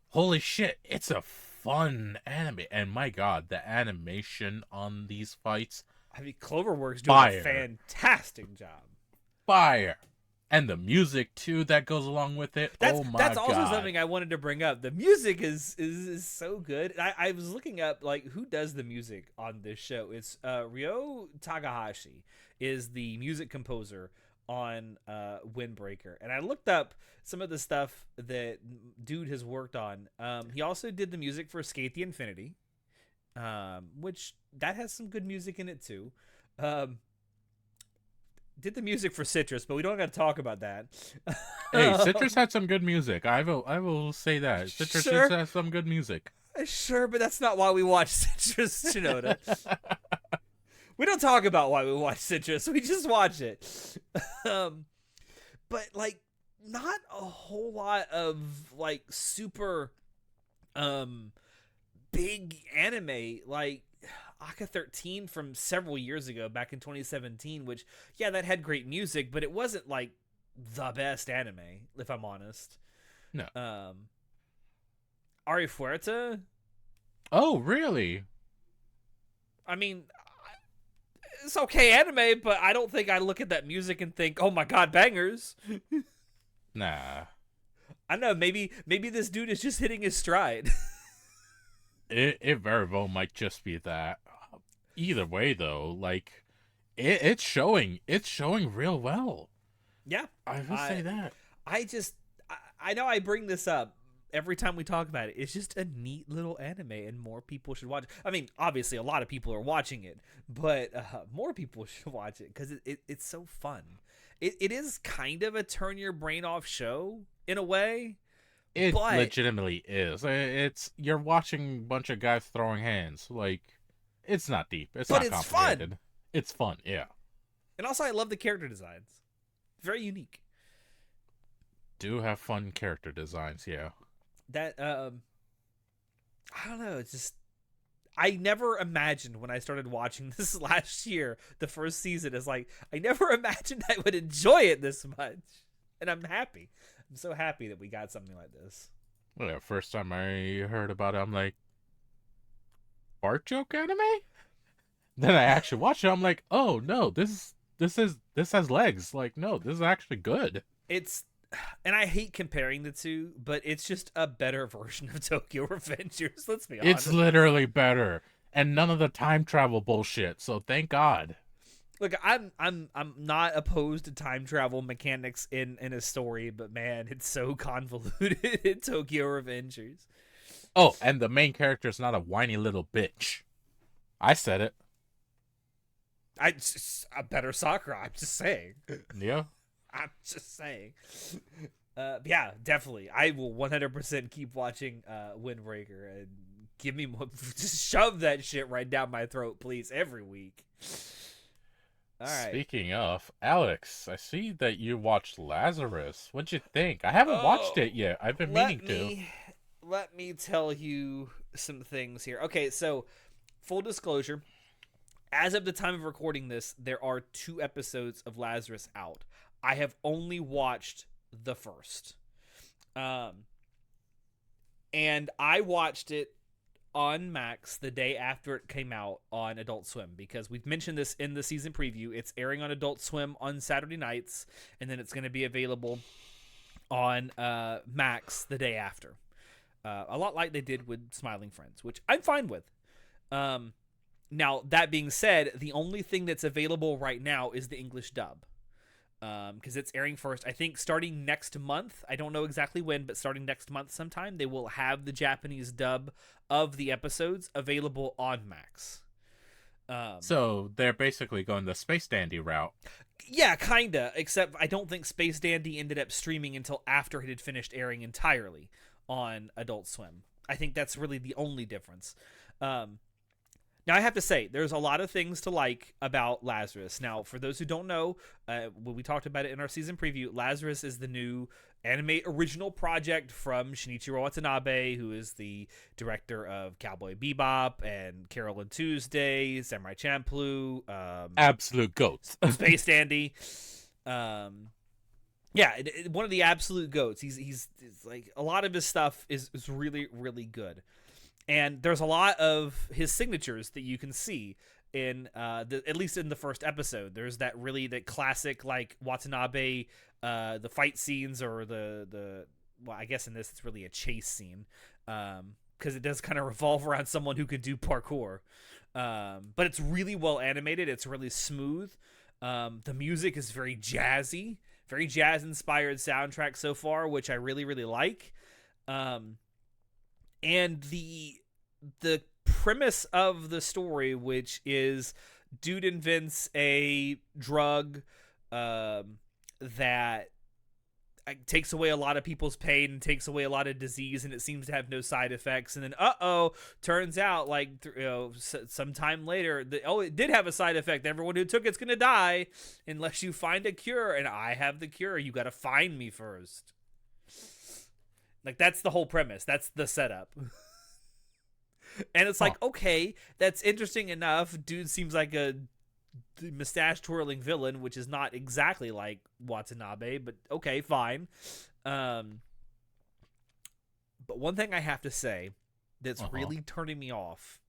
[SPEAKER 2] Holy shit, it's a fun anime. And my god, the animation on these fights.
[SPEAKER 1] I mean, Cloverworks doing a fantastic job.
[SPEAKER 2] Fire. And the music, too, that goes along with it. That's
[SPEAKER 1] also something I wanted to bring up. The music is so good. I was looking up, like, who does the music on this show. It's Ryo Takahashi is the music composer on Windbreaker. And I looked up some of the stuff that dude has worked on. He also did the music for Skate the Infinity, which that has some good music in it, too. Did the music for Citrus, but we don't got to talk about that.
[SPEAKER 2] Hey, Citrus had some good music. I will say that. Citrus has some good music.
[SPEAKER 1] Sure, but that's not why we watch Citrus, Shinoda. We don't talk about why we watch Citrus. We just watch it. But but like not a whole lot of like super big anime like ACAD 13 from several years ago, back in 2017, which, yeah, that had great music, but it wasn't like the best anime, if I'm honest.
[SPEAKER 2] No.
[SPEAKER 1] Ari Fuerte,
[SPEAKER 2] Oh, really?
[SPEAKER 1] I mean, it's okay anime, but I don't think I look at that music and think, oh my god, bangers.
[SPEAKER 2] Nah.
[SPEAKER 1] I don't know, maybe this dude is just hitting his stride.
[SPEAKER 2] It very well might just be that. Either way, though, like it's showing real well.
[SPEAKER 1] Yeah,
[SPEAKER 2] I will say that.
[SPEAKER 1] I just I know I bring this up every time we talk about it. It's just a neat little anime, and more people should watch it. I mean, obviously, a lot of people are watching it, but more people should watch it because it's so fun. It is kind of a turn your brain off show in a way.
[SPEAKER 2] It
[SPEAKER 1] But
[SPEAKER 2] legitimately is. It's you're watching a bunch of guys throwing hands. Like it's not deep. It's
[SPEAKER 1] but
[SPEAKER 2] not
[SPEAKER 1] it's
[SPEAKER 2] complicated.
[SPEAKER 1] fun,
[SPEAKER 2] It's fun. Yeah.
[SPEAKER 1] and also I love the character designs. Very unique.
[SPEAKER 2] Do have fun character designs. Yeah.
[SPEAKER 1] That I don't know. It's just I never imagined when I started watching this last year, the first season, is like I never imagined I would enjoy it this much, and I'm happy. I'm so happy that we got something like this.
[SPEAKER 2] Well, yeah, first time I heard about it, I'm like, fart joke anime? Then I actually watched it. I'm like, oh no, this has legs. Like, no, this is actually good.
[SPEAKER 1] It's and I hate comparing the two, but it's just a better version of Tokyo Revengers. Let's be honest.
[SPEAKER 2] It's literally better, and none of the time travel bullshit. So thank God.
[SPEAKER 1] Look, I'm not opposed to time travel mechanics in a story, but man, it's so convoluted in Tokyo Revengers.
[SPEAKER 2] Oh, and the main character is not a whiny little bitch. I said it.
[SPEAKER 1] A better Sakura. I'm just saying.
[SPEAKER 2] Yeah.
[SPEAKER 1] I'm just saying. Yeah, definitely. I will 100% keep watching Windbreaker and give me more. Just shove that shit right down my throat, please, every week. All right.
[SPEAKER 2] Speaking of, Alex, I see that you watched Lazarus. What'd you think? I haven't watched it yet. I've been meaning to.
[SPEAKER 1] Let me tell you some things here. Okay, so full disclosure, as of the time of recording this, there are 2 episodes of Lazarus out. I have only watched the first. And I watched it on Max the day after it came out on Adult Swim, because we've mentioned this in the season preview. It's airing on Adult Swim on Saturday nights, and then it's going to be available on Max the day after. A lot like they did with Smiling Friends, which I'm fine with. Now, that being said, the only thing that's available right now is the English dub. Because it's airing first, I think, starting next month. I don't know exactly when, but starting next month sometime, they will have the Japanese dub of the episodes available on Max.
[SPEAKER 2] So they're basically going the Space Dandy route.
[SPEAKER 1] Yeah, kinda. Except I don't think Space Dandy ended up streaming until after it had finished airing entirely on Adult Swim. I think that's really the only difference. Now, I have to say, there's a lot of things to like about Lazarus. Now, for those who don't know, when we talked about it in our season preview, Lazarus is the new anime original project from Shinichiro Watanabe, who is the director of Cowboy Bebop and Carol and Tuesday, Samurai Champloo,
[SPEAKER 2] Absolute goats.
[SPEAKER 1] Space Dandy. Yeah, one of the absolute goats. He's like, a lot of his stuff is really, really good. And there's a lot of his signatures that you can see in at least in the first episode. There's that classic like Watanabe, the fight scenes, or the well, I guess in this it's really a chase scene, because it does kind of revolve around someone who could do parkour. But it's really well animated. It's really smooth. The music is very jazzy, very jazz inspired soundtrack so far, which I really, really like. And the premise of the story, which is dude invents a drug that takes away a lot of people's pain and takes away a lot of disease, and it seems to have no side effects. And then turns out like sometime later it did have a side effect. Everyone who took it's gonna die unless you find a cure, and I have the cure. You got to find me first. Like, that's the whole premise. That's the setup. And it's like, okay, that's interesting enough. Dude seems like a mustache twirling villain, which is not exactly like Watanabe, but okay, fine. But one thing I have to say that's really turning me off,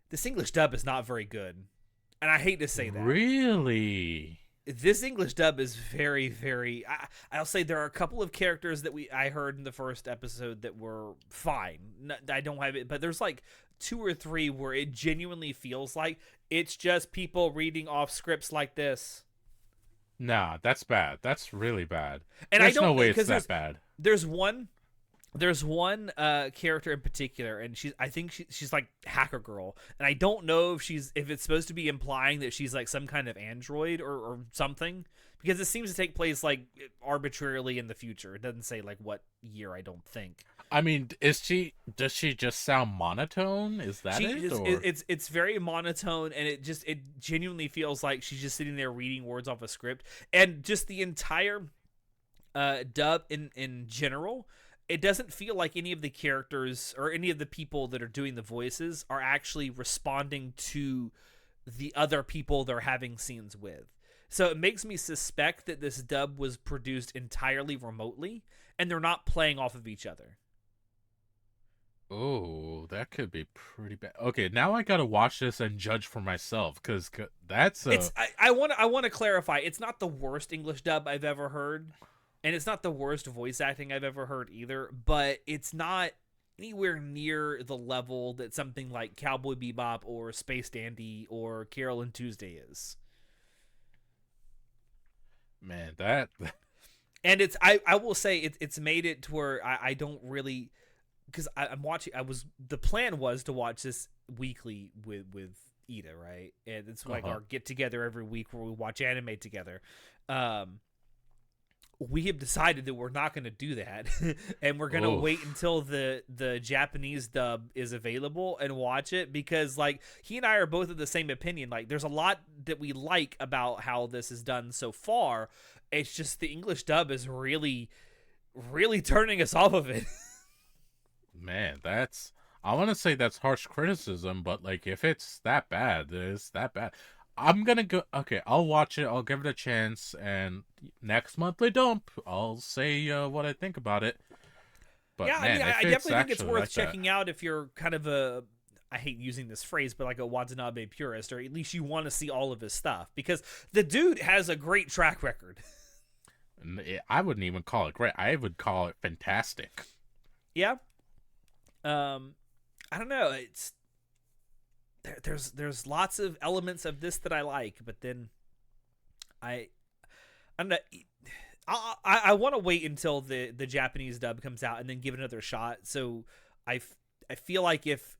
[SPEAKER 1] this English dub is not very good. And I hate to say that.
[SPEAKER 2] Really?
[SPEAKER 1] This English dub is very, very... I'll say there are a couple of characters that I heard in the first episode that were fine. I don't have it, but there's like 2 or 3 where it genuinely feels like it's just people reading off scripts like this.
[SPEAKER 2] Nah, that's bad. That's really bad.
[SPEAKER 1] And
[SPEAKER 2] There's no way it's that bad.
[SPEAKER 1] There's one character in particular, and I think she's like Hacker Girl, and I don't know if it's supposed to be implying that she's like some kind of android or something, because it seems to take place like arbitrarily in the future. It doesn't say like what year, I don't think.
[SPEAKER 2] I mean, does she just sound monotone? Is that it?
[SPEAKER 1] It's very monotone, and it genuinely feels like she's just sitting there reading words off a script, and just the entire dub in general. It doesn't feel like any of the characters or any of the people that are doing the voices are actually responding to the other people they're having scenes with. So it makes me suspect that this dub was produced entirely remotely, and they're not playing off of each other.
[SPEAKER 2] Oh, that could be pretty bad. Okay, now I gotta watch this and judge for myself, because that's
[SPEAKER 1] I want to clarify. It's not the worst English dub I've ever heard. And it's not the worst voice acting I've ever heard either, but it's not anywhere near the level that something like Cowboy Bebop or Space Dandy or Carol and Tuesday is.
[SPEAKER 2] Man, that...
[SPEAKER 1] And I will say it's made it to where I don't really... Because I'm watching... The plan was to watch this weekly with Ida, right? And it's like our get-together every week where we watch anime together. We have decided that we're not going to do that, and we're going to wait until the Japanese dub is available and watch it, because like he and I are both of the same opinion. Like, there's a lot that we like about how this is done so far. It's just the English dub is really, really turning us off of it.
[SPEAKER 2] Man, I want to say that's harsh criticism, but like if it's that bad, it's that bad. I'm gonna go. Okay, I'll watch it. I'll give it a chance, and next monthly dump, I'll say what I think about it. But
[SPEAKER 1] yeah,
[SPEAKER 2] man,
[SPEAKER 1] I definitely think it's worth
[SPEAKER 2] like
[SPEAKER 1] checking out if you're kind of a... I hate using this phrase, but like a Watanabe purist, or at least you want to see all of his stuff, because the dude has a great track record.
[SPEAKER 2] I wouldn't even call it great. I would call it fantastic.
[SPEAKER 1] Yeah. I don't know. It's... There's lots of elements of this that I like, but then I'm not... I want to wait until the Japanese dub comes out and then give it another shot. So I feel like if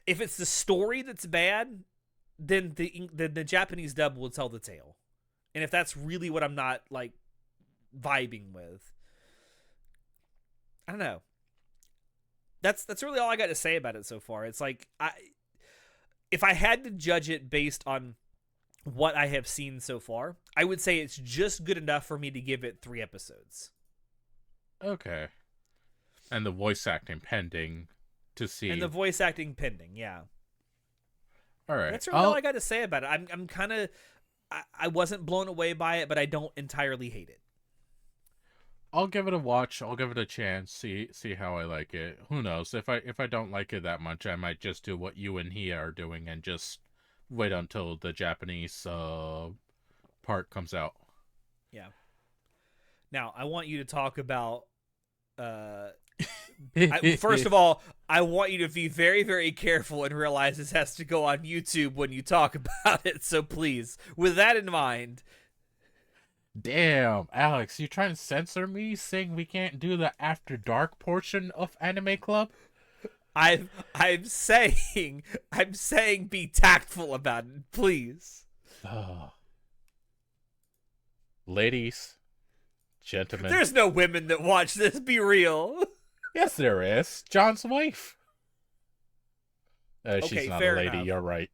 [SPEAKER 1] it's the story that's bad, then the Japanese dub will tell the tale. And if that's really what I'm not like vibing with, I don't know. That's really all I got to say about it so far. It's like if I had to judge it based on what I have seen so far, I would say it's just good enough for me to give it 3 episodes.
[SPEAKER 2] Okay. And the voice acting pending to see.
[SPEAKER 1] And the voice acting pending, yeah.
[SPEAKER 2] All right.
[SPEAKER 1] That's really all I got to say about it. I'm kind of... I wasn't blown away by it, but I don't entirely hate it.
[SPEAKER 2] I'll give it a watch. I'll give it a chance. See how I like it. Who knows? If I don't like it that much, I might just do what you and he are doing and just wait until the Japanese part comes out.
[SPEAKER 1] Yeah. Now, I want you to talk about... first of all, I want you to be very, very careful and realize this has to go on YouTube when you talk about it. So please, with that in mind...
[SPEAKER 2] Damn, Alex, you trying to censor me saying we can't do the After Dark portion of Anime Club?
[SPEAKER 1] I'm saying be tactful about it, please.
[SPEAKER 2] Ladies, gentlemen.
[SPEAKER 1] There's no women that watch this. Be real.
[SPEAKER 2] Yes, there is. John's wife. She's
[SPEAKER 1] Okay,
[SPEAKER 2] not a
[SPEAKER 1] fair
[SPEAKER 2] lady.
[SPEAKER 1] enough.
[SPEAKER 2] You're right.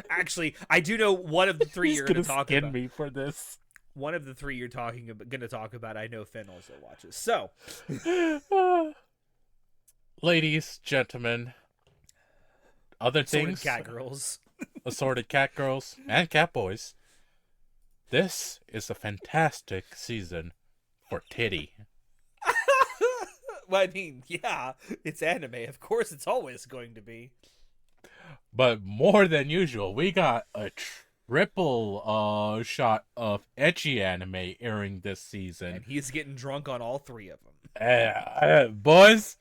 [SPEAKER 1] Actually, I do know one of the three
[SPEAKER 2] He's
[SPEAKER 1] you're going to
[SPEAKER 2] gonna
[SPEAKER 1] talk
[SPEAKER 2] skin
[SPEAKER 1] about.
[SPEAKER 2] me for this.
[SPEAKER 1] One of the three you're going to talk about, I know Finn also watches. So,
[SPEAKER 2] ladies, gentlemen, other
[SPEAKER 1] assorted
[SPEAKER 2] things,
[SPEAKER 1] cat girls.
[SPEAKER 2] assorted cat girls and cat boys. This is a fantastic season for titty.
[SPEAKER 1] Well, I mean, yeah, it's anime. Of course, it's always going to be.
[SPEAKER 2] But more than usual, we got a triple shot of ecchi anime airing this season.
[SPEAKER 1] And he's getting drunk on all three of them.
[SPEAKER 2] Boys,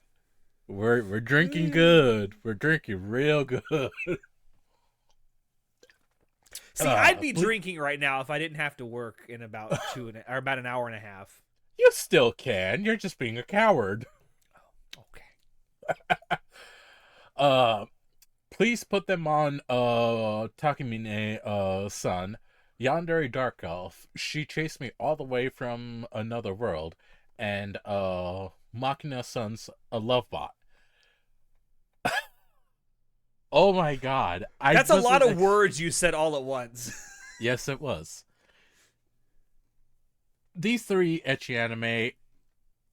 [SPEAKER 2] we're drinking good. We're drinking real good.
[SPEAKER 1] See, I'd be drinking right now if I didn't have to work in about about an hour and a half.
[SPEAKER 2] You still can. You're just being a coward.
[SPEAKER 1] Okay.
[SPEAKER 2] Please put them on Takamine son, Yandere Dark Elf. She chased me all the way from another world, and Machina son's a love bot. Oh my god.
[SPEAKER 1] That's a lot of words you said all at once.
[SPEAKER 2] Yes, it was. These three ecchi anime,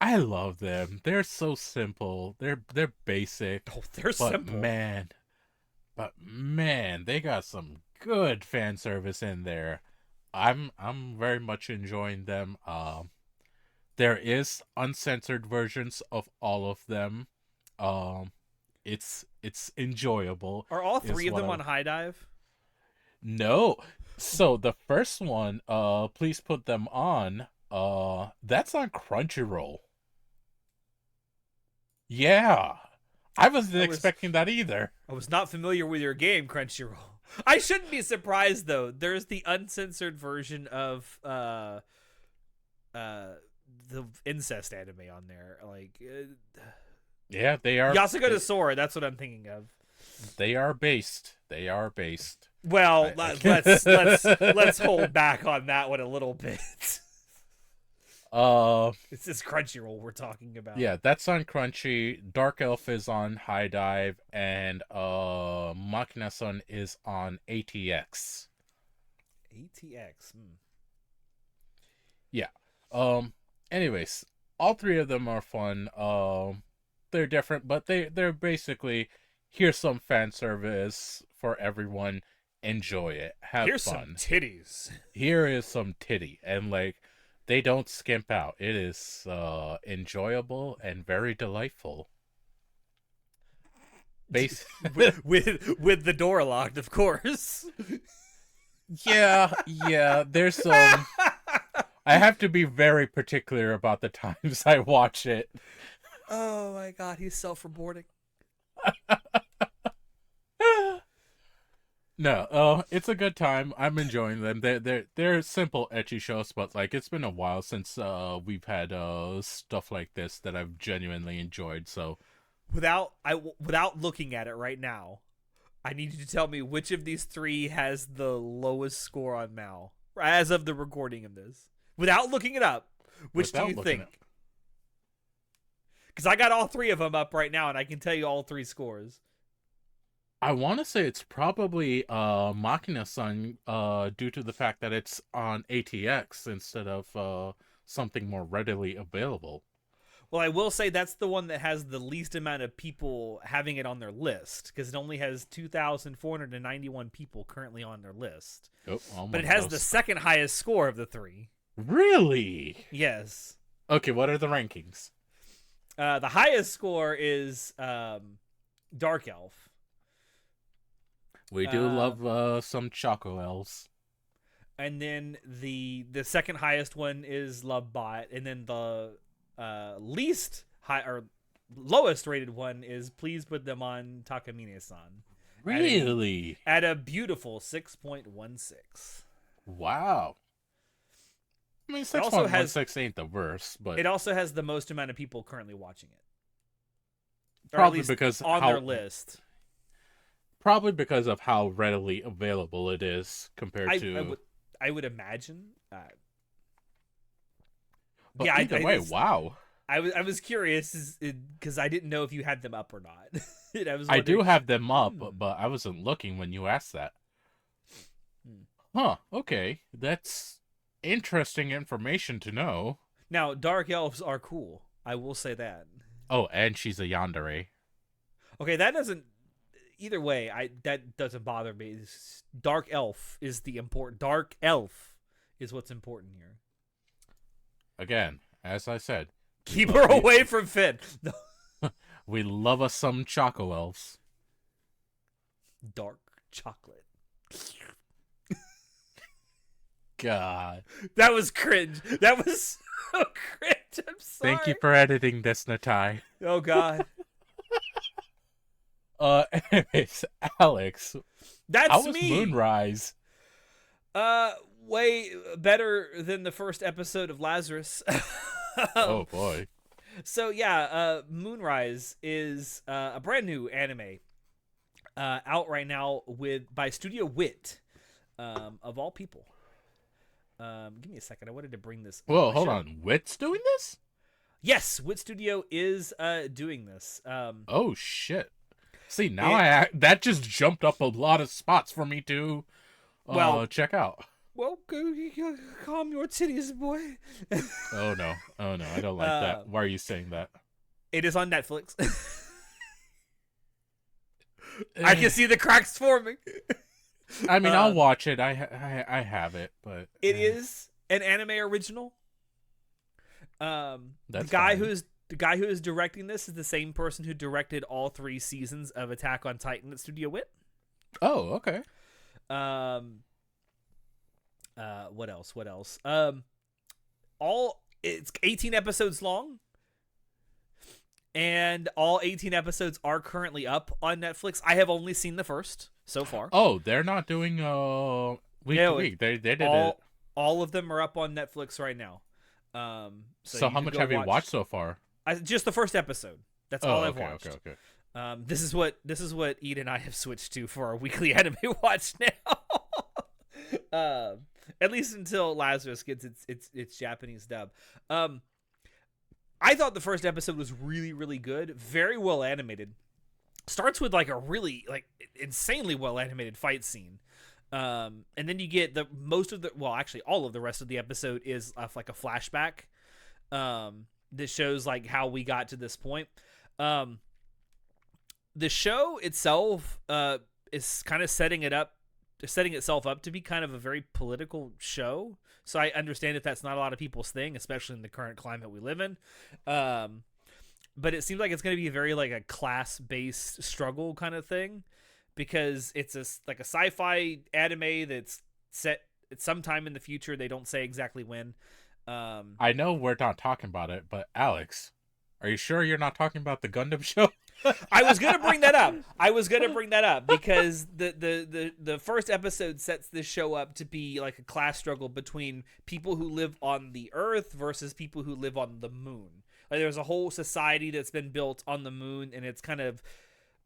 [SPEAKER 2] I love them. They're so simple. They're basic.
[SPEAKER 1] Oh, they're simple.
[SPEAKER 2] But man, they got some good fan service in there. I'm very much enjoying them. There is uncensored versions of all of them. It's enjoyable.
[SPEAKER 1] Are all three of them on High Dive?
[SPEAKER 2] No. So the first one, please put them on. That's on Crunchyroll. Yeah. I wasn't expecting that either.
[SPEAKER 1] I was not familiar with your game, Crunchyroll. I shouldn't be surprised though. There's the uncensored version of the incest anime on there. Like
[SPEAKER 2] yeah, they are.
[SPEAKER 1] Yasuko to Sora, that's what I'm thinking of.
[SPEAKER 2] They are based. They are based.
[SPEAKER 1] Well, let's hold back on that one a little bit. It's this Crunchyroll we're talking about.
[SPEAKER 2] Yeah, that's on Crunchy. Dark Elf is on High Dive, and Machina Sun is on ATX.
[SPEAKER 1] ATX.
[SPEAKER 2] Yeah. Anyways, all three of them are fun. They're different, but they're basically, here's some fan service for everyone. Enjoy it. Have
[SPEAKER 1] Here's
[SPEAKER 2] fun.
[SPEAKER 1] Some titties.
[SPEAKER 2] Here is some titty, and like, they don't skimp out. It is enjoyable and very delightful.
[SPEAKER 1] with the door locked, of course.
[SPEAKER 2] Yeah. There's some. I have to be very particular about the times I watch it.
[SPEAKER 1] Oh my god, he's self-reporting.
[SPEAKER 2] No, it's a good time. I'm enjoying them. They're simple ecchi shows, but like, it's been a while since we've had stuff like this that I've genuinely enjoyed. So
[SPEAKER 1] without looking at it right now, I need you to tell me which of these three has the lowest score on Mal as of the recording of this. Without looking it up, which do you think? Because I got all three of them up right now, and I can tell you all three scores.
[SPEAKER 2] I want to say it's probably Machina Sun, due to the fact that it's on ATX instead of something more readily available.
[SPEAKER 1] Well, I will say that's the one that has the least amount of people having it on their list, because it only has 2,491 people currently on their list.
[SPEAKER 2] Oh,
[SPEAKER 1] but it has the second highest score of the three.
[SPEAKER 2] Really?
[SPEAKER 1] Yes.
[SPEAKER 2] Okay, what are the rankings?
[SPEAKER 1] The highest score is Dark Elf.
[SPEAKER 2] We do love some Choco Elves.
[SPEAKER 1] And then the second highest one is Love Bot, and then the least high or lowest rated one is Please Put Them on Takamine-san.
[SPEAKER 2] Really?
[SPEAKER 1] At a beautiful 6.16.
[SPEAKER 2] Wow. I mean, 6.16 ain't the worst, but
[SPEAKER 1] it also has the most amount of people currently watching it.
[SPEAKER 2] Probably because
[SPEAKER 1] on their list.
[SPEAKER 2] Probably because of how readily available it is compared to.
[SPEAKER 1] I would imagine.
[SPEAKER 2] But
[SPEAKER 1] Yeah,
[SPEAKER 2] either way, wow.
[SPEAKER 1] I was curious because I didn't know if you had them up or not. And I was
[SPEAKER 2] I do
[SPEAKER 1] wondering.
[SPEAKER 2] have them up, but I wasn't looking when you asked that.
[SPEAKER 1] Hmm.
[SPEAKER 2] Huh, okay. That's interesting information to know.
[SPEAKER 1] Now, dark elves are cool. I will say that.
[SPEAKER 2] Oh, and she's a yandere.
[SPEAKER 1] Okay, that doesn't. Either way, that doesn't bother me. Dark elf is the important. Dark elf is what's important here.
[SPEAKER 2] Again, as I said,
[SPEAKER 1] Keep her away from Finn. No.
[SPEAKER 2] we love us some Choco Elves.
[SPEAKER 1] Dark chocolate.
[SPEAKER 2] God.
[SPEAKER 1] That was cringe. That was so cringe. I'm sorry.
[SPEAKER 2] Thank you for editing this, Natai.
[SPEAKER 1] Oh, God.
[SPEAKER 2] Anyways, Alex.
[SPEAKER 1] That's
[SPEAKER 2] how was
[SPEAKER 1] me.
[SPEAKER 2] Moonrise?
[SPEAKER 1] Way better than the first episode of Lazarus.
[SPEAKER 2] Oh, boy.
[SPEAKER 1] So, yeah, Moonrise is a brand new anime out right now by Studio Wit, of all people. Give me a second. I wanted to bring this.
[SPEAKER 2] Whoa, hold on. Wit's doing this?
[SPEAKER 1] Yes, Wit Studio is doing this.
[SPEAKER 2] Oh shit! See, now that just jumped up a lot of spots for me to check out.
[SPEAKER 1] Well, go calm your titties, boy.
[SPEAKER 2] Oh no, I don't like that. Why are you saying that?
[SPEAKER 1] It is on Netflix. I can see the cracks forming.
[SPEAKER 2] I mean, I'll watch it. I have it, but
[SPEAKER 1] it is an anime original.
[SPEAKER 2] That's
[SPEAKER 1] the guy
[SPEAKER 2] fine.
[SPEAKER 1] the guy who is directing this is the same person who directed all 3 seasons of Attack on Titan at Studio Wit.
[SPEAKER 2] Oh, okay.
[SPEAKER 1] What else? It's 18 episodes long. And all 18 episodes are currently up on Netflix. I have only seen the first so far.
[SPEAKER 2] Oh, they're not doing week to week. They did it.
[SPEAKER 1] All of them are up on Netflix right now.
[SPEAKER 2] So how much have you watched so far?
[SPEAKER 1] Just the first episode. That's all I've watched.
[SPEAKER 2] Okay.
[SPEAKER 1] This is what Ed and I have switched to for our weekly anime watch now. At least until Lazarus gets its Japanese dub. I thought the first episode was really, really good. Very well animated. Starts with like a really insanely well animated fight scene. And then you get all of the rest of the episode is like a flashback. That shows like how we got to this point. The show itself is kind of setting itself up to be kind of a very political show. So I understand if that's not a lot of people's thing, especially in the current climate we live in. But it seems like it's going to be very like a class-based struggle kind of thing, because it's a sci-fi anime that's set at some time in the future. They don't say exactly when.
[SPEAKER 2] I know we're not talking about it, but Alex, are you sure you're not talking about the Gundam show?
[SPEAKER 1] I was gonna bring that up because the first episode sets this show up to be like a class struggle between people who live on the Earth versus people who live on the moon. Like there's a whole society that's been built on the moon, and it's kind of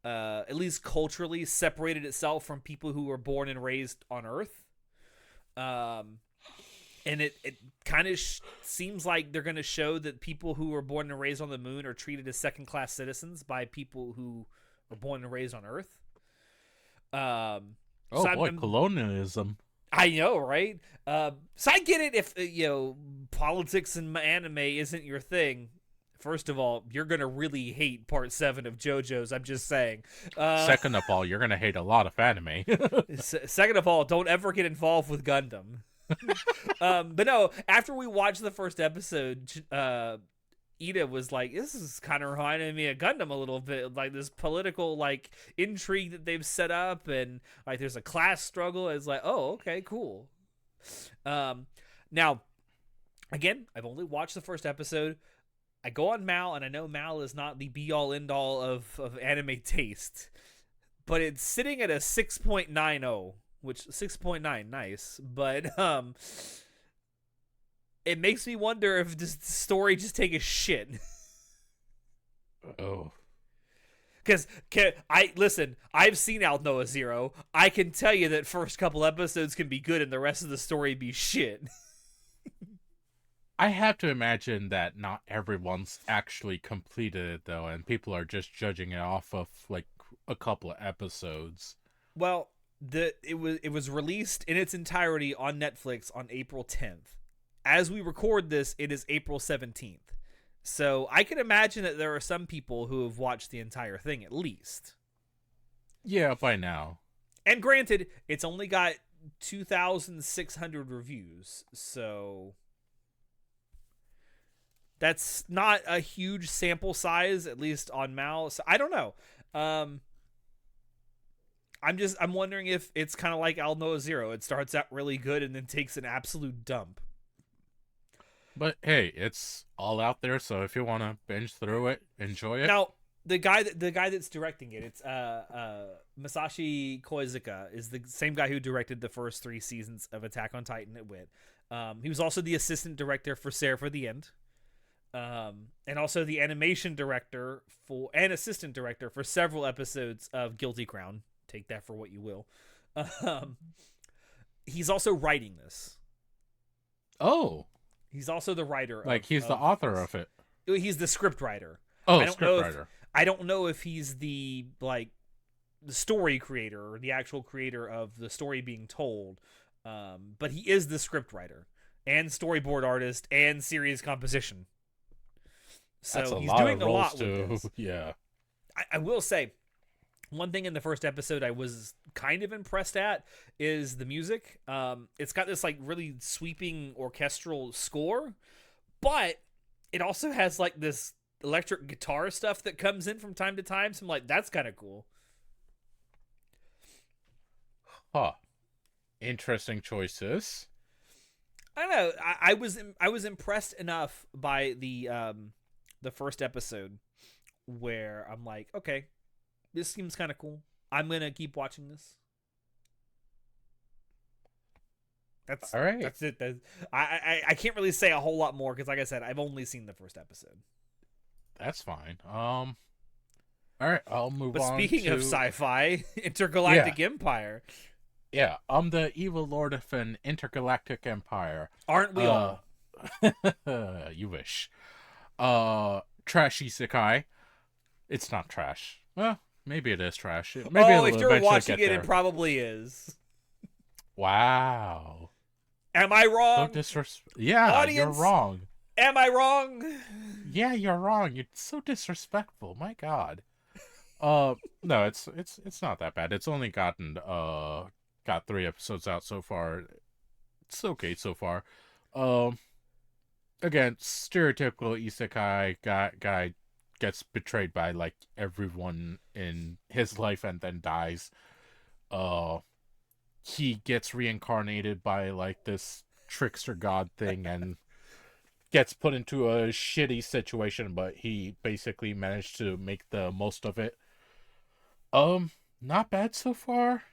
[SPEAKER 1] at least culturally separated itself from people who were born and raised on Earth. And it kind of seems like they're going to show that people who were born and raised on the moon are treated as second-class citizens by people who were born and raised on Earth.
[SPEAKER 2] Colonialism.
[SPEAKER 1] I know, right? So I get it if, politics and anime isn't your thing. First of all, you're going to really hate Part 7 of JoJo's, I'm just saying.
[SPEAKER 2] Second of all, you're going to hate a lot of anime.
[SPEAKER 1] Second of all, don't ever get involved with Gundam. But no, after we watched the first episode, Ida was like, this is kind of reminding me of Gundam a little bit, like this political like intrigue that they've set up, and like there's a class struggle. It's like, oh, okay, cool. Now, again, I've only watched the first episode. I go on Mal, and I know Mal is not the be-all end-all of anime taste, but it's sitting at a 6.90. Which 6.9, nice, but it makes me wonder if this story just take a shit.
[SPEAKER 2] Oh,
[SPEAKER 1] because I've seen Al Noah Zero. I can tell you that first couple episodes can be good, and the rest of the story be shit.
[SPEAKER 2] I have to imagine that not everyone's actually completed it though, and people are just judging it off of like a couple of episodes.
[SPEAKER 1] Well, it was released in its entirety on Netflix on April 10th. As we record this, it is April 17th. So I can imagine that there are some people who have watched the entire thing at least.
[SPEAKER 2] Yeah, by now.
[SPEAKER 1] And granted, it's only got 2,600 reviews, so that's not a huge sample size, at least on Mouse. I don't know. I'm wondering if it's kind of like Al Noah Zero. It starts out really good and then takes an absolute dump.
[SPEAKER 2] But hey, it's all out there, so if you want to binge through it, enjoy it.
[SPEAKER 1] Now, the guy that's directing it, it's Masashi Koizuka, is the same guy who directed the first 3 seasons of Attack on Titan at WIT. He was also the assistant director for Sarah for the End. And also the animation director and assistant director for several episodes of Guilty Crown. Take that for what you will. He's also writing this.
[SPEAKER 2] Oh.
[SPEAKER 1] He's also the writer.
[SPEAKER 2] Like, he's the author of it.
[SPEAKER 1] He's the script writer.
[SPEAKER 2] Oh, script writer.
[SPEAKER 1] I don't know if he's the story creator or the actual creator of the story being told. But he is the script writer and storyboard artist and series composition. So he's doing a lot with this.
[SPEAKER 2] Yeah.
[SPEAKER 1] I will say, one thing in the first episode I was kind of impressed at is the music. It's got this like really sweeping orchestral score, but it also has like this electric guitar stuff that comes in from time to time. So I'm like, that's kind of cool.
[SPEAKER 2] Huh. Interesting choices.
[SPEAKER 1] I don't know. I was impressed enough by the first episode where I'm like, okay, this seems kind of cool. I'm gonna keep watching this. That's all right. That's it. I can't really say a whole lot more because, like I said, I've only seen the first episode.
[SPEAKER 2] That's fine. All right, I'll move on.
[SPEAKER 1] But speaking of sci-fi, Intergalactic Empire.
[SPEAKER 2] Yeah, I'm the evil lord of an intergalactic empire.
[SPEAKER 1] Aren't we all?
[SPEAKER 2] You wish. Trash isekai. It's not trash. Well, maybe it is trash. Maybe
[SPEAKER 1] if you're watching it, it probably is.
[SPEAKER 2] Wow.
[SPEAKER 1] Am I wrong?
[SPEAKER 2] Yeah,
[SPEAKER 1] Audience,
[SPEAKER 2] you're wrong.
[SPEAKER 1] Am I wrong?
[SPEAKER 2] Yeah, you're wrong. You're so disrespectful. My God. No, it's not that bad. It's only got 3 episodes out so far. It's okay so far. Again, stereotypical isekai guy gets betrayed by like everyone in his life and then dies. He gets reincarnated by like this trickster god thing and gets put into a shitty situation, but he basically managed to make the most of it. Not bad so far.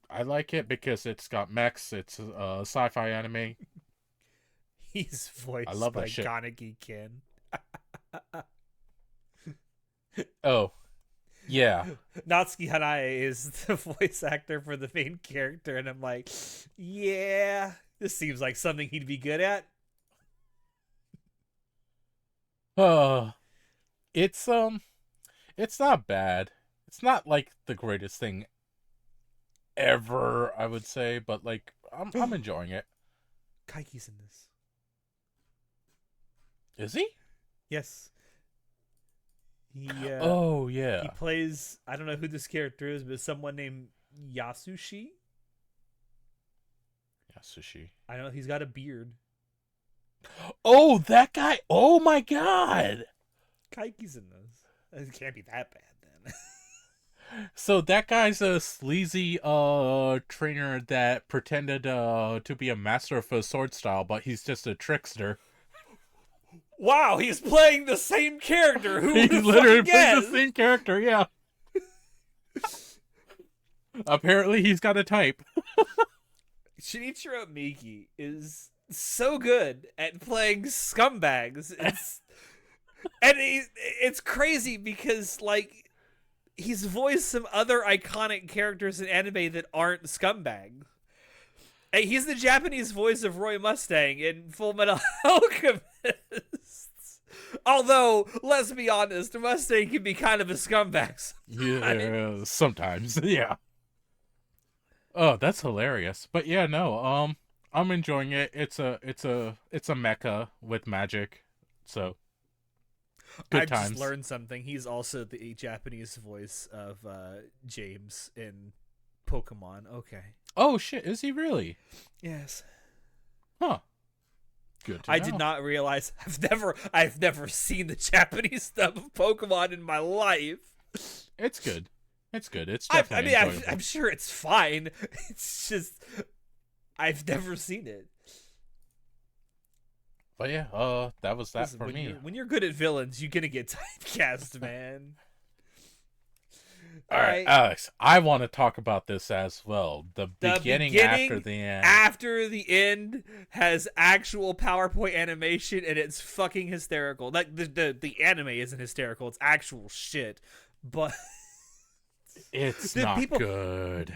[SPEAKER 2] I like it because it's got mechs. It's a sci-fi anime.
[SPEAKER 1] He's voiced by Kaneki Ken.
[SPEAKER 2] Oh, yeah.
[SPEAKER 1] Natsuki Hanae is the voice actor for the main character, and I'm like, yeah, this seems like something he'd be good at.
[SPEAKER 2] It's not bad. It's not like the greatest thing ever, I would say, but like I'm enjoying it.
[SPEAKER 1] Kaiki's in this.
[SPEAKER 2] Is he?
[SPEAKER 1] Yes. He
[SPEAKER 2] yeah.
[SPEAKER 1] He plays, I don't know who this character is, but someone named Yasushi. I know he's got a beard.
[SPEAKER 2] Oh, that guy. Oh my God.
[SPEAKER 1] Kaiki's in this. It can't be that bad then.
[SPEAKER 2] So that guy's a sleazy trainer that pretended to be a master of a sword style, but he's just a trickster.
[SPEAKER 1] Wow, he's playing the same character. Who
[SPEAKER 2] he literally plays the same character, yeah. Apparently he's got a type.
[SPEAKER 1] Shinichiro Miki is so good at playing scumbags. It's crazy because like he's voiced some other iconic characters in anime that aren't scumbags. Hey, he's the Japanese voice of Roy Mustang in Full Metal Alchemist. Although, let's be honest, Mustang can be kind of a scumbag sometimes.
[SPEAKER 2] Yeah, sometimes. Yeah. Oh, that's hilarious. But yeah, no. I'm enjoying it. It's a mecha with magic. So,
[SPEAKER 1] I
[SPEAKER 2] good
[SPEAKER 1] just
[SPEAKER 2] times.
[SPEAKER 1] learned something. He's also the Japanese voice of James in Pokemon. Okay.
[SPEAKER 2] Oh shit, is he really?
[SPEAKER 1] Yes.
[SPEAKER 2] Huh. Good to
[SPEAKER 1] I did
[SPEAKER 2] know.
[SPEAKER 1] not realize I've never seen the Japanese stuff of Pokemon in my life.
[SPEAKER 2] It's good. It's good. It's
[SPEAKER 1] I
[SPEAKER 2] definitely
[SPEAKER 1] mean,
[SPEAKER 2] enjoyable.
[SPEAKER 1] I'm sure it's fine. It's just I've never seen it.
[SPEAKER 2] But yeah, that was that
[SPEAKER 1] Listen,
[SPEAKER 2] for me.
[SPEAKER 1] when you're good at villains, you're gonna get typecast, man. All
[SPEAKER 2] All right,
[SPEAKER 1] right.
[SPEAKER 2] Alex, I want to talk about this as well. The
[SPEAKER 1] The
[SPEAKER 2] beginning after
[SPEAKER 1] beginning
[SPEAKER 2] the end.
[SPEAKER 1] after the end has actual PowerPoint animation, and it's fucking hysterical. Like the anime isn't hysterical; it's actual shit. But
[SPEAKER 2] It's
[SPEAKER 1] the
[SPEAKER 2] not
[SPEAKER 1] people
[SPEAKER 2] good.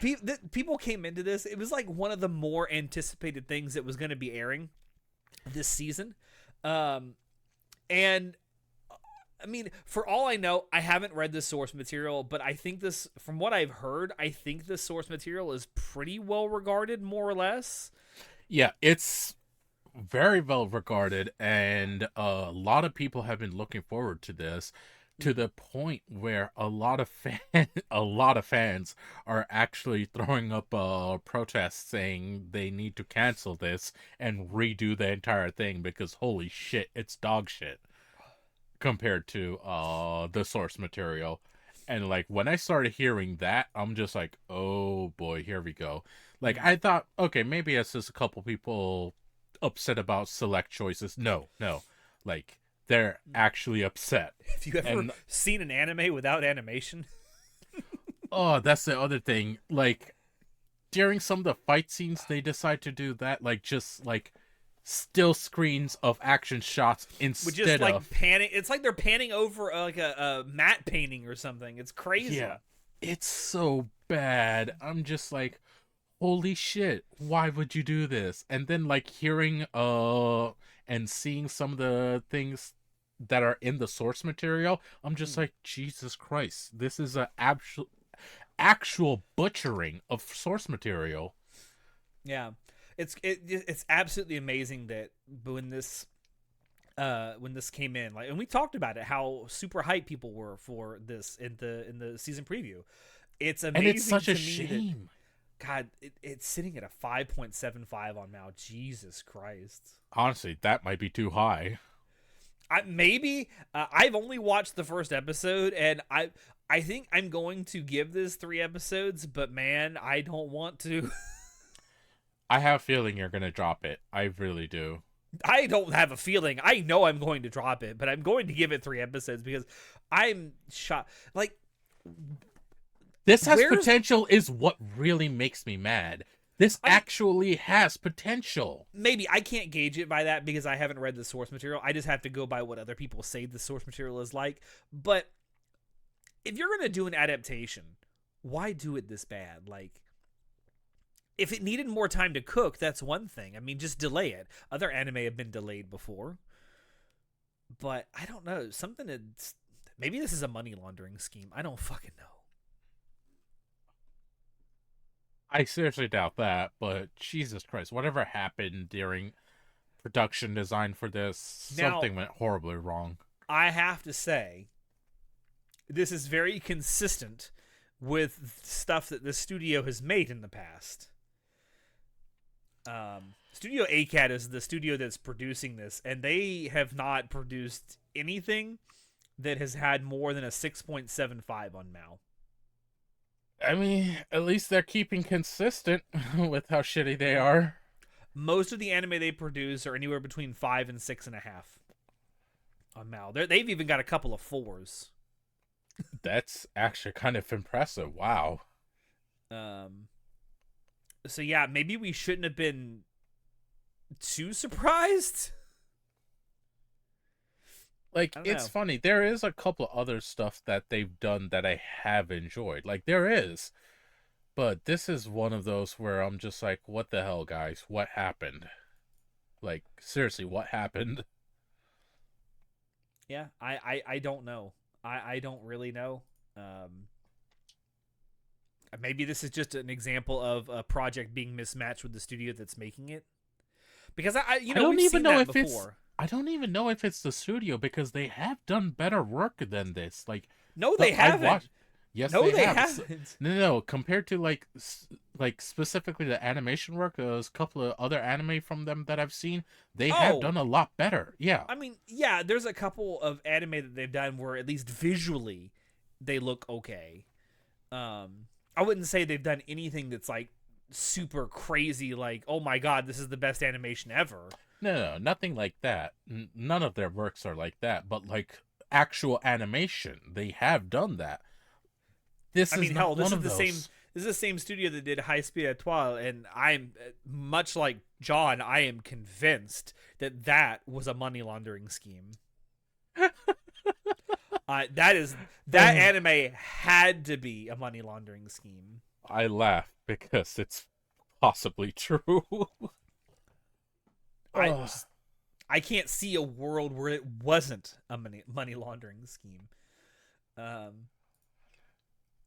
[SPEAKER 1] people came into this. It was like one of the more anticipated things that was going to be airing this season, and I mean, for all I know, I haven't read the source material, but I think this, from what I've heard, I think the source material is pretty well regarded, more or less.
[SPEAKER 2] Yeah, it's very well regarded, and a lot of people have been looking forward to this, to the point where a lot of fans are actually throwing up protests saying they need to cancel this and redo the entire thing because holy shit, it's dog shit compared to the source material. And like when I started hearing that, I'm just like, oh boy, here we go. Like
[SPEAKER 1] Mm.
[SPEAKER 2] I thought, okay, maybe it's just a couple people upset about select choices. No, no. Like they're actually upset.
[SPEAKER 1] Have you ever
[SPEAKER 2] And
[SPEAKER 1] seen an anime without animation?
[SPEAKER 2] oh, that's the other thing. Like during some of the fight scenes they decide to do that, like just like still screens of action shots
[SPEAKER 1] With just
[SPEAKER 2] instead
[SPEAKER 1] like
[SPEAKER 2] of
[SPEAKER 1] panning, it's like they're panning over like a matte painting or something. It's
[SPEAKER 2] yeah.
[SPEAKER 1] crazy.
[SPEAKER 2] It's so bad. I'm just like, holy shit, why would you do this? And then like hearing and seeing some of the things that are in the source material, I'm just
[SPEAKER 1] Mm.
[SPEAKER 2] like, Jesus Christ, this is a actual butchering of source material.
[SPEAKER 1] Yeah, it's absolutely amazing that when this came in, like, and we talked about it, how super hyped people were for this in the season preview. It's
[SPEAKER 2] And it's
[SPEAKER 1] amazing
[SPEAKER 2] such a
[SPEAKER 1] to me that
[SPEAKER 2] shame.
[SPEAKER 1] God, it's sitting at a 5.75 on Mal. Jesus Christ.
[SPEAKER 2] Honestly, that might be too high.
[SPEAKER 1] Maybe I've only watched the first episode, and I think I'm going to give this 3 episodes, but man, I don't want to.
[SPEAKER 2] I have a feeling you're gonna drop it. I really do.
[SPEAKER 1] I don't have a feeling. I know I'm going to drop it, but I'm going to give it 3 episodes because I'm shocked. Like,
[SPEAKER 2] This has
[SPEAKER 1] where's
[SPEAKER 2] potential is what really makes me mad. This
[SPEAKER 1] I mean,
[SPEAKER 2] actually has potential.
[SPEAKER 1] maybe I can't gauge it by that because I haven't read the source material. I just have to go by what other people say the source material is like. But if you're going to do an adaptation, why do it this bad? Like, if it needed more time to cook, that's one thing. I mean, just delay it. Other anime have been delayed before. But I don't know. Something that's. Maybe this is a money laundering scheme. I don't fucking know.
[SPEAKER 2] I seriously doubt that, but Jesus Christ, whatever happened during production design for this,
[SPEAKER 1] Now,
[SPEAKER 2] something went horribly wrong.
[SPEAKER 1] I have to say, this is very consistent with stuff that the studio has made in the past. Studio ACAD is the studio that's producing this, and they have not produced anything that has had more than a 6.75 on Mal.
[SPEAKER 2] I mean, at least they're keeping consistent with how shitty they are.
[SPEAKER 1] Most of the anime they produce are anywhere between 5 and 6.5 on Mal. They've even got a couple of 4s.
[SPEAKER 2] That's actually kind of impressive. Wow.
[SPEAKER 1] Um, so yeah, maybe we shouldn't have been too surprised.
[SPEAKER 2] Like,
[SPEAKER 1] I don't
[SPEAKER 2] it's
[SPEAKER 1] know.
[SPEAKER 2] funny. There is a couple other stuff that they've done that I have enjoyed. Like, there is. But this is one of those where I'm just like, what the hell, guys? What happened? Like, seriously, what happened?
[SPEAKER 1] Yeah, I don't know. I don't really know. Um, Maybe this is just an example of a project being mismatched with the studio that's making it. Because
[SPEAKER 2] I don't
[SPEAKER 1] we've
[SPEAKER 2] even
[SPEAKER 1] seen
[SPEAKER 2] know
[SPEAKER 1] that
[SPEAKER 2] if it's
[SPEAKER 1] before.
[SPEAKER 2] I don't even know if it's the studio because they have done better work than this. Like
[SPEAKER 1] No, they
[SPEAKER 2] I've
[SPEAKER 1] haven't.
[SPEAKER 2] watched. Yes,
[SPEAKER 1] No,
[SPEAKER 2] they
[SPEAKER 1] they
[SPEAKER 2] have.
[SPEAKER 1] haven't.
[SPEAKER 2] No, no, no. Compared to like specifically the animation work, there's a couple of other anime from them that I've seen. They have
[SPEAKER 1] Oh,
[SPEAKER 2] done a lot better. Yeah.
[SPEAKER 1] I mean, yeah, there's a couple of anime that they've done where at least visually they look okay. I wouldn't say they've done anything that's like super crazy, like, oh my god, this is the best animation ever.
[SPEAKER 2] No, no, nothing like that. None of their works are like that. But like actual animation, they have done that. This
[SPEAKER 1] I
[SPEAKER 2] is
[SPEAKER 1] mean, hell,
[SPEAKER 2] not one of those.
[SPEAKER 1] this is the same studio that did High Speed Etoile, and I'm much like John. I am convinced that that was a money laundering scheme. That is that anime had to be a money laundering scheme.
[SPEAKER 2] I laugh because it's possibly true.
[SPEAKER 1] I I can't see a world where it wasn't a money laundering scheme. Um,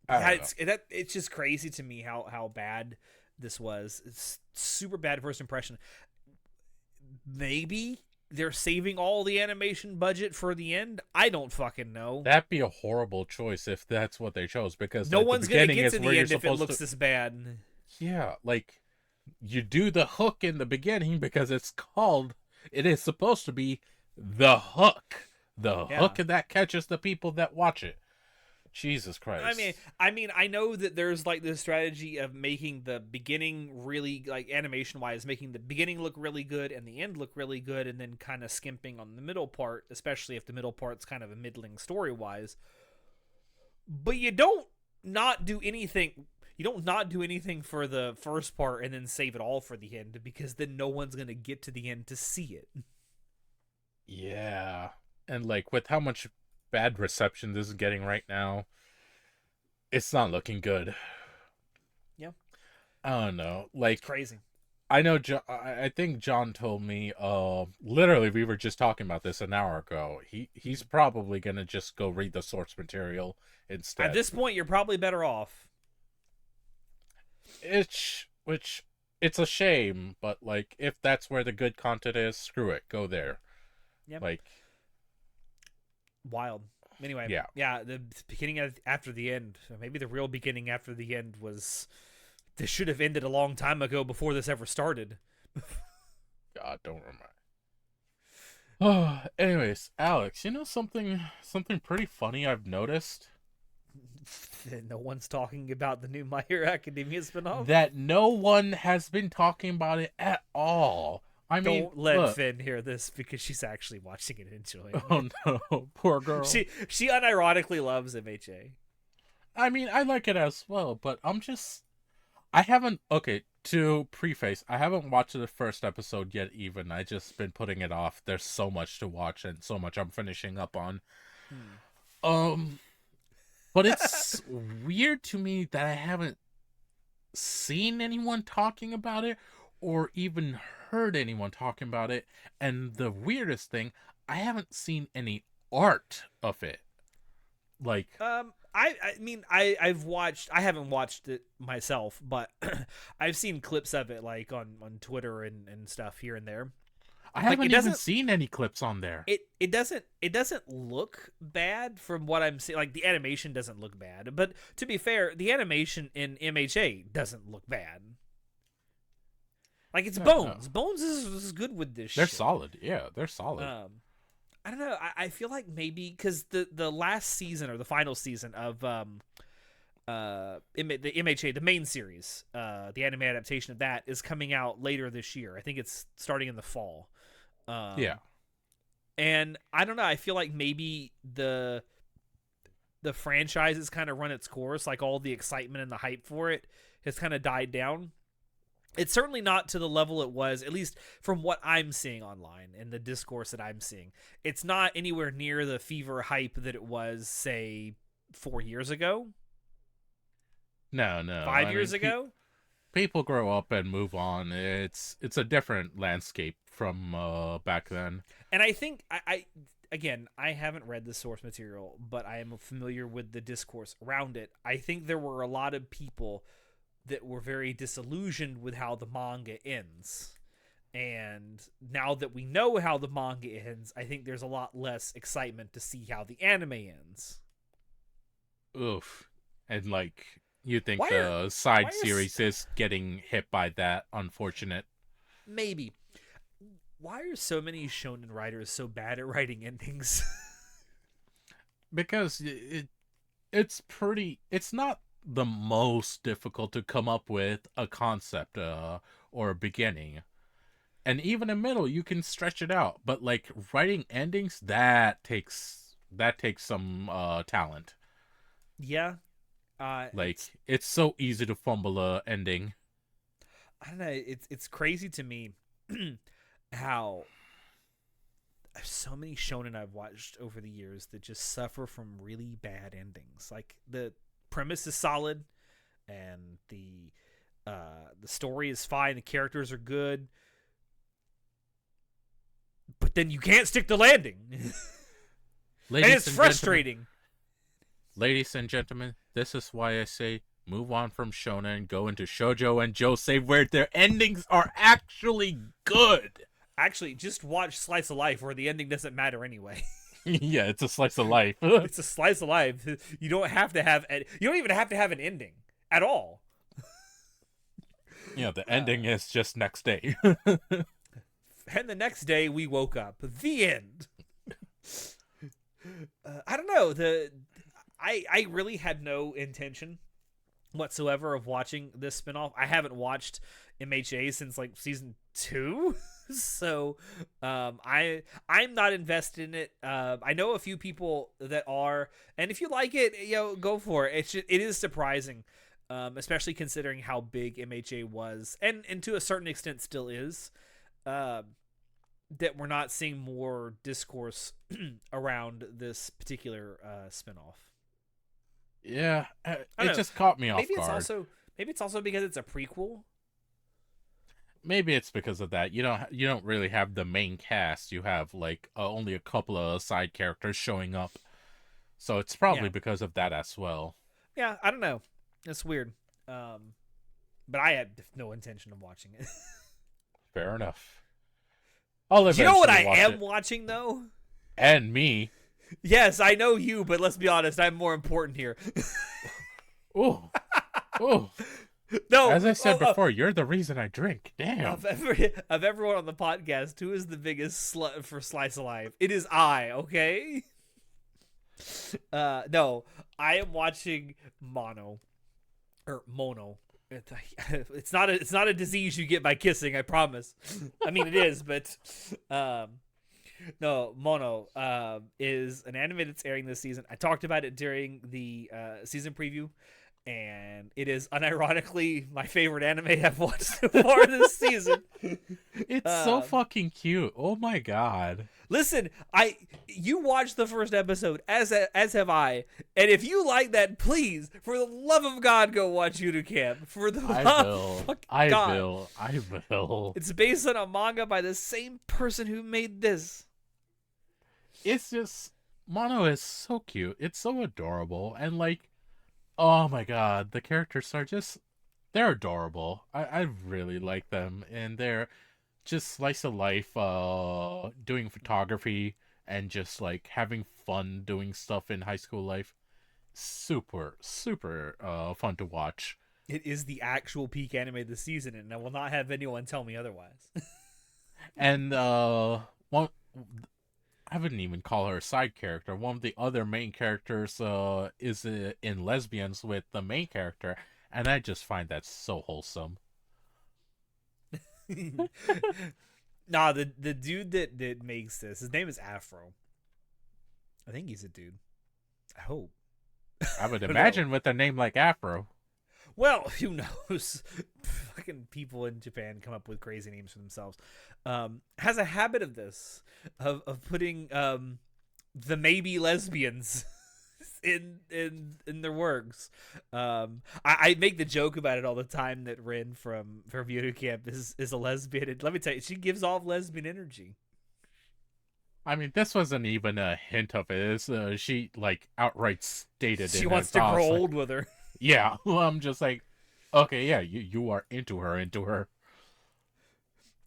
[SPEAKER 2] I
[SPEAKER 1] yeah,
[SPEAKER 2] don't know.
[SPEAKER 1] it's just crazy to me how bad this was. It's super bad first impression. Maybe they're saving all the animation budget for the end. I don't fucking know.
[SPEAKER 2] That'd be a horrible choice if that's what they chose because
[SPEAKER 1] No
[SPEAKER 2] like the
[SPEAKER 1] one's gonna
[SPEAKER 2] beginning
[SPEAKER 1] get
[SPEAKER 2] is
[SPEAKER 1] to
[SPEAKER 2] where
[SPEAKER 1] the
[SPEAKER 2] you're
[SPEAKER 1] end if it
[SPEAKER 2] supposed
[SPEAKER 1] looks
[SPEAKER 2] to.
[SPEAKER 1] this bad.
[SPEAKER 2] Yeah, like you do the hook in the beginning because it is supposed to be the hook. The
[SPEAKER 1] Yeah.
[SPEAKER 2] hook that catches the people that watch it. Jesus
[SPEAKER 1] I mean,
[SPEAKER 2] Christ.
[SPEAKER 1] I know that there's like this strategy of making the beginning really like animation wise, making the beginning look really good and the end look really good, and then kind of skimping on the middle part, especially if the middle part's kind of a middling story wise. But you don't not do anything. You don't not do anything for the first part and then save it all for the end because then no one's gonna get to the end to see it.
[SPEAKER 2] Yeah. And like with how much bad reception this is getting right now, it's not looking good.
[SPEAKER 1] Yeah,
[SPEAKER 2] I don't know.
[SPEAKER 1] it's
[SPEAKER 2] Like
[SPEAKER 1] crazy.
[SPEAKER 2] I know. I think John told me. Literally, we were just talking about this an hour ago. He's probably gonna just go read the source material
[SPEAKER 1] At
[SPEAKER 2] instead.
[SPEAKER 1] this point, you're probably better off.
[SPEAKER 2] Which it's a shame, but like if that's where the good content is, screw it, go there.
[SPEAKER 1] Yep.
[SPEAKER 2] Like,
[SPEAKER 1] Wild. Anyway,
[SPEAKER 2] yeah.
[SPEAKER 1] yeah, the beginning after the end, maybe the real beginning after the end was this should have ended a long time ago before this ever started.
[SPEAKER 2] God, don't remind. Oh, anyways, Alex, you know something pretty funny I've noticed
[SPEAKER 1] No one's talking about the new My Hero Academia spinoff.
[SPEAKER 2] that no one has been talking about it at all. I mean,
[SPEAKER 1] Don't let
[SPEAKER 2] look.
[SPEAKER 1] Finn hear this because she's actually watching it and enjoying
[SPEAKER 2] Oh
[SPEAKER 1] it.
[SPEAKER 2] no, poor girl.
[SPEAKER 1] She unironically loves MHA.
[SPEAKER 2] I mean, I like it as well, but I haven't. Okay, to preface, I haven't watched the first episode yet. Even I just been putting it off. There's so much to watch and so much I'm finishing up on.
[SPEAKER 1] Hmm.
[SPEAKER 2] Um, but it's weird to me that I haven't seen anyone talking about it or even heard anyone talking about it. And the weirdest thing, I haven't seen any art of it. Like,
[SPEAKER 1] I mean I haven't watched it myself, but I've seen clips of it like on Twitter and stuff here and there.
[SPEAKER 2] I
[SPEAKER 1] Like
[SPEAKER 2] haven't even seen any clips on there.
[SPEAKER 1] it doesn't look bad from what I'm seeing. Like the animation doesn't look bad, but to be fair, the animation in MHA doesn't look bad. Like it's
[SPEAKER 2] No, no.
[SPEAKER 1] Bones. Bones is good with this
[SPEAKER 2] They're
[SPEAKER 1] shit.
[SPEAKER 2] solid. Yeah, they're solid.
[SPEAKER 1] I don't know. I feel like maybe because the last season or the final season of the MHA, the main series, the anime adaptation of that is coming out later this year. I think it's starting in the fall.
[SPEAKER 2] Yeah.
[SPEAKER 1] And I don't know. I feel like maybe the franchise has kind of run its course. Like all the excitement and the hype for it has kind of died down. It's certainly not to the level it was, at least from what I'm seeing online and the discourse that I'm seeing. It's not anywhere near the fever hype that it was, say, 4 years ago.
[SPEAKER 2] No.
[SPEAKER 1] 5 years ago.
[SPEAKER 2] People grow up and move on. It's a different landscape from back then.
[SPEAKER 1] And I think I again, I haven't read the source material, but I am familiar with the discourse around it. I think there were a lot of people that were very disillusioned with how the manga ends. And now that we know how the manga ends, I think there's a lot less excitement to see how the anime ends.
[SPEAKER 2] Oof. And like you think
[SPEAKER 1] Why are-
[SPEAKER 2] the side
[SPEAKER 1] why are
[SPEAKER 2] series is getting hit by that, unfortunate.
[SPEAKER 1] Maybe. Why are so many shonen writers so bad at writing endings?
[SPEAKER 2] Because it's not the most difficult to come up with a concept or a beginning. And even in middle you can stretch it out, but like writing endings, that takes some talent.
[SPEAKER 1] Yeah.
[SPEAKER 2] Like it's so easy to fumble a ending.
[SPEAKER 1] I don't know. It's crazy to me how so many shonen I've watched over the years that just suffer from really bad endings. Like the premise is solid, and the story is fine. The characters are good, but then you can't stick the landing, and it's frustrating.
[SPEAKER 2] Ladies and gentlemen, this is why I say move on from shonen, go into shoujo and josei, where their endings are actually good.
[SPEAKER 1] Actually, just watch Slice of Life, where the ending doesn't matter anyway.
[SPEAKER 2] Yeah, it's a slice of life.
[SPEAKER 1] It's a slice of life. You don't have to have. You don't even have to have an ending at all.
[SPEAKER 2] Yeah, the ending is just next day.
[SPEAKER 1] And the next day we woke up. The end. I don't know. I really had no intention whatsoever of watching this spinoff. I haven't watched MHA since like season 2. So I'm not invested in it. I know a few people that are, and if you like it, go for it. It is surprising, especially considering how big MHA was, and to a certain extent still is, that we're not seeing more discourse around this particular spinoff.
[SPEAKER 2] Yeah, it just caught me off guard.
[SPEAKER 1] Maybe it's also because it's a prequel.
[SPEAKER 2] Maybe it's because of that. You don't really have the main cast. You have like only a couple of side characters showing up, so it's probably because of that as well.
[SPEAKER 1] Yeah, I don't know. It's weird. But I had no intention of watching it.
[SPEAKER 2] Fair enough.
[SPEAKER 1] You know what I am watching though?
[SPEAKER 2] And me.
[SPEAKER 1] Yes, I know you, but let's be honest, I'm more important here.
[SPEAKER 2] Oh. No, as I said before, you're the reason I drink. Damn.
[SPEAKER 1] Of everyone on the podcast, who is the biggest slut for Slice of Life? It is I, okay? No, I am watching Mono. It's not a disease you get by kissing, I promise. I mean, it is, but no, Mono is an anime that's airing this season. I talked about it during the season preview, and it is unironically my favorite anime I've watched so far this season.
[SPEAKER 2] It's so fucking cute. Oh my god.
[SPEAKER 1] Listen, you watched the first episode, as have I, and if you like that, please, for the love of God, go watch Camp. For the love of God.
[SPEAKER 2] I will.
[SPEAKER 1] It's based on a manga by the same person who made this.
[SPEAKER 2] It's just, Mono is so cute. It's so adorable, and like, oh my god, the characters are they're adorable. I really like them, and they're just slice of life, doing photography and just like having fun doing stuff in high school life. Super fun to watch.
[SPEAKER 1] It is the actual peak anime this season, and I will not have anyone tell me otherwise.
[SPEAKER 2] And I wouldn't even call her a side character. One of the other main characters is in Lesbians with the main character, and I just find that so wholesome.
[SPEAKER 1] Nah, the dude that makes this, his name is Afro. I think he's a dude. I hope.
[SPEAKER 2] I would imagine with a name like Afro.
[SPEAKER 1] Well, who knows? Fucking people in Japan come up with crazy names for themselves. Has a habit of this, of putting the maybe lesbians in their works. I make the joke about it all the time that Rin from Beauty Camp is a lesbian. And let me tell you, she gives off lesbian energy.
[SPEAKER 2] I mean, this wasn't even a hint of it. She like outright stated
[SPEAKER 1] She
[SPEAKER 2] in her
[SPEAKER 1] wants to grow
[SPEAKER 2] thoughts, like,
[SPEAKER 1] old with her.
[SPEAKER 2] yeah. Well, I'm just like, okay, yeah, you are into her, into her.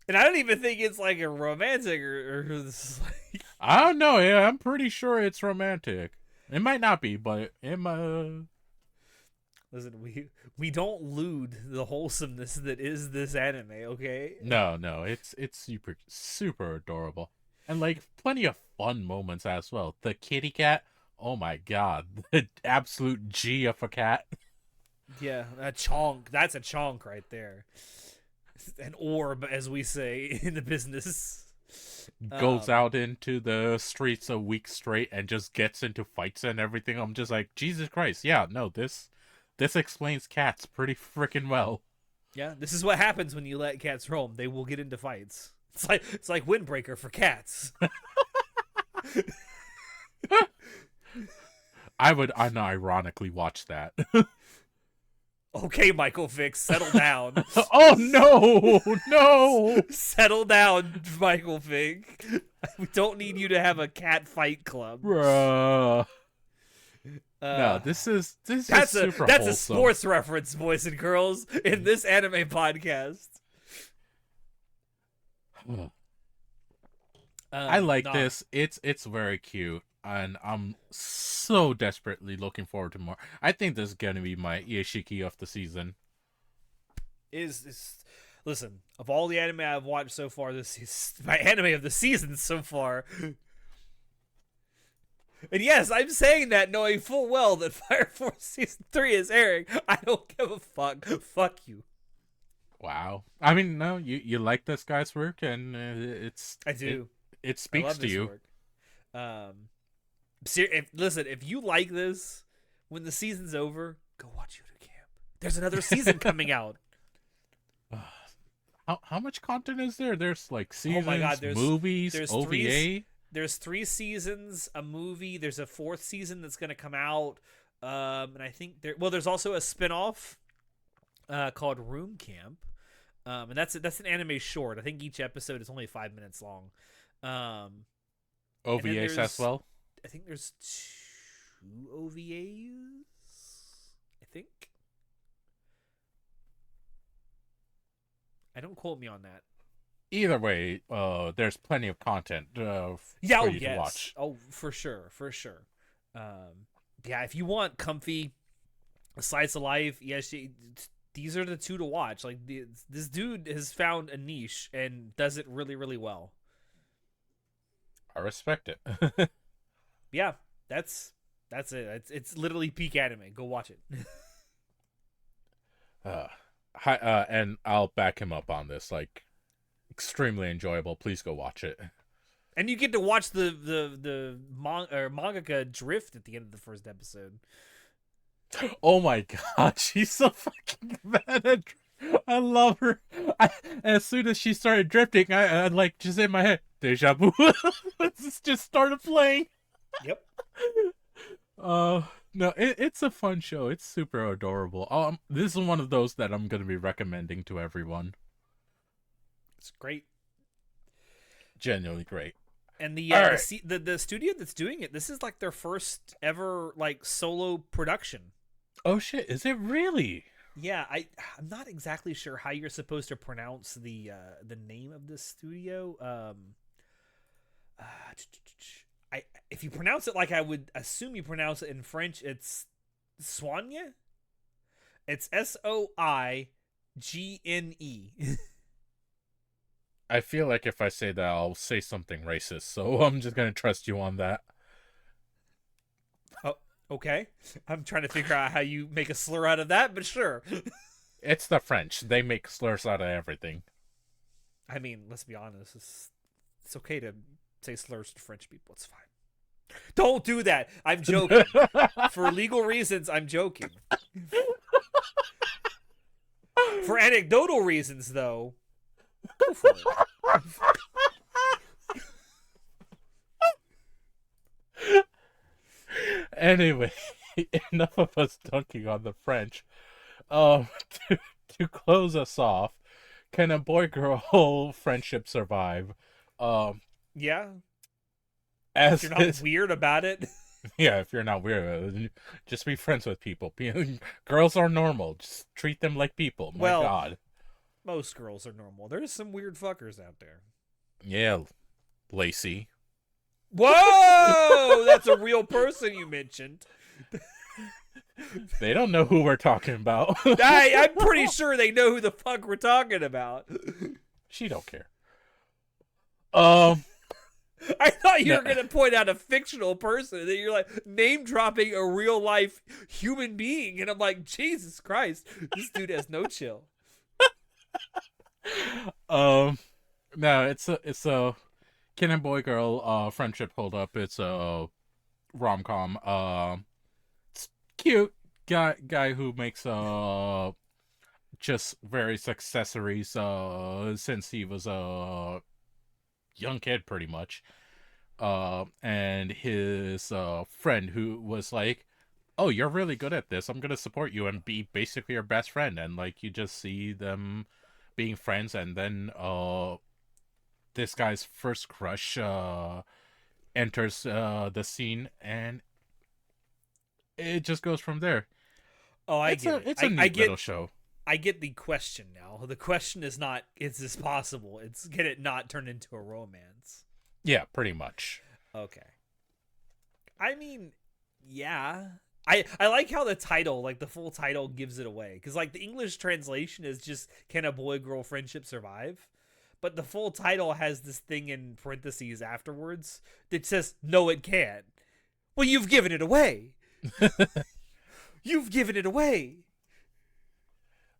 [SPEAKER 1] And I don't even think it's like a romantic or like...
[SPEAKER 2] I don't know. Yeah, I'm pretty sure it's romantic. It might not be, but it might.
[SPEAKER 1] Listen, we don't lewd the wholesomeness that is this anime, okay?
[SPEAKER 2] No, it's super super adorable, and like plenty of fun moments as well. The kitty cat, oh my god, the absolute G of a cat.
[SPEAKER 1] Yeah, a chonk. That's a chonk right there. An orb, as we say in the business.
[SPEAKER 2] Goes out into the streets a week straight and just gets into fights and everything. I'm just like, Jesus Christ, yeah, no, this explains cats pretty freaking well.
[SPEAKER 1] Yeah, this is what happens when you let cats roam. They will get into fights. It's like Windbreaker for cats.
[SPEAKER 2] I would unironically watch that.
[SPEAKER 1] Okay, Michael Vick, settle down.
[SPEAKER 2] Oh no!
[SPEAKER 1] Settle down, Michael Vick. We don't need you to have a cat fight club.
[SPEAKER 2] Bruh. No, this is super
[SPEAKER 1] that's
[SPEAKER 2] wholesome.
[SPEAKER 1] a sports reference, boys and girls, in this anime podcast.
[SPEAKER 2] I like this. It's very cute, and I'm so desperately looking forward to more. I think this is gonna be my Iashiki of the season.
[SPEAKER 1] Listen, of all the anime I've watched so far, this is my anime of the season so far. And yes, I'm saying that knowing full well that Fire Force Season 3 is airing. I don't give a fuck. Fuck you.
[SPEAKER 2] Wow. I mean, no, you like this guy's work, and
[SPEAKER 1] I do.
[SPEAKER 2] It speaks to you.
[SPEAKER 1] Work. Listen, if you like this, when the season's over, go watch Beauty Camp. There's another season coming out.
[SPEAKER 2] How much content is there? There's like seasons,
[SPEAKER 1] oh my God,
[SPEAKER 2] movies, OVA.
[SPEAKER 1] There's 3 seasons, a movie. There's a 4th season that's going to come out. And I think there's also a spinoff called Room Camp. And that's an anime short. I think each episode is only 5 minutes long.
[SPEAKER 2] OVAs as well.
[SPEAKER 1] I think there's 2 OVAs. I think. I don't quote me on that.
[SPEAKER 2] Either way, there's plenty of content for you to watch.
[SPEAKER 1] Oh, for sure. Yeah, if you want comfy slice of life, yes, these are the 2 to watch. Like this dude has found a niche and does it really, really well.
[SPEAKER 2] I respect it.
[SPEAKER 1] Yeah, that's it. It's literally peak anime. Go watch it.
[SPEAKER 2] And I'll back him up on this. Like, extremely enjoyable. Please go watch it.
[SPEAKER 1] And you get to watch the mangaka drift at the end of the first episode.
[SPEAKER 2] Oh my god, she's so fucking bad at I love her. As soon as she started drifting, I like just in my head, deja vu. This just started playing.
[SPEAKER 1] Yep.
[SPEAKER 2] No, it's a fun show. It's super adorable. This is one of those that I'm gonna be recommending to everyone.
[SPEAKER 1] It's great.
[SPEAKER 2] Genuinely great.
[SPEAKER 1] And the studio that's doing it, this is like their first ever like solo production.
[SPEAKER 2] Oh shit, is it really?
[SPEAKER 1] Yeah, I'm not exactly sure how you're supposed to pronounce the name of this studio. If you pronounce it like I would assume you pronounce it in French, it's Soigne. It's Soigne.
[SPEAKER 2] I feel like if I say that, I'll say something racist, so I'm just gonna trust you on that.
[SPEAKER 1] Oh, okay. I'm trying to figure out how you make a slur out of that, but sure.
[SPEAKER 2] It's the French. They make slurs out of everything.
[SPEAKER 1] I mean, let's be honest. It's okay to say slurs to French people. It's fine. Don't do that. I'm joking. For legal reasons, I'm joking. For anecdotal reasons, though, go for it.
[SPEAKER 2] Anyway, enough of us dunking on the French. Um, to, to close us off, can a boy girl friendship survive? Um,
[SPEAKER 1] Yeah, if
[SPEAKER 2] as
[SPEAKER 1] you're not
[SPEAKER 2] is,
[SPEAKER 1] weird about it.
[SPEAKER 2] yeah, if you're not weird, just be friends with people. Girls are normal. Just treat them like people. My
[SPEAKER 1] Well,
[SPEAKER 2] God.
[SPEAKER 1] most girls are normal. There's some weird fuckers out there.
[SPEAKER 2] Yeah, Lacey.
[SPEAKER 1] Whoa! That's a real person you mentioned.
[SPEAKER 2] They don't know who we're talking about.
[SPEAKER 1] I'm pretty sure they know who the fuck we're talking about.
[SPEAKER 2] She don't care. Um,
[SPEAKER 1] I thought you
[SPEAKER 2] no,
[SPEAKER 1] were going to point out a fictional person, and then you're like name dropping a real life human being, and I'm like, Jesus Christ, this dude has no chill.
[SPEAKER 2] no, it's a can a boy girl friendship hold up. It's a rom-com. It's cute guy who makes just various accessories since he was a young kid pretty much. And his friend who was like, "Oh, you're really good at this. I'm gonna support you and be basically your best friend." And like you just see them being friends, and then this guy's first crush enters the scene, and it just goes from there.
[SPEAKER 1] Oh,
[SPEAKER 2] It's a neat little show.
[SPEAKER 1] I get the question now. The question is not, is this possible? It's, can it not turn into a romance?
[SPEAKER 2] Yeah, pretty much.
[SPEAKER 1] Okay. I mean, yeah. I like how the title, like the full title, gives it away. Because, like, the English translation is just, can a boy-girl friendship survive? But the full title has this thing in parentheses afterwards that says, no, it can't. Well, you've given it away. You've given it away.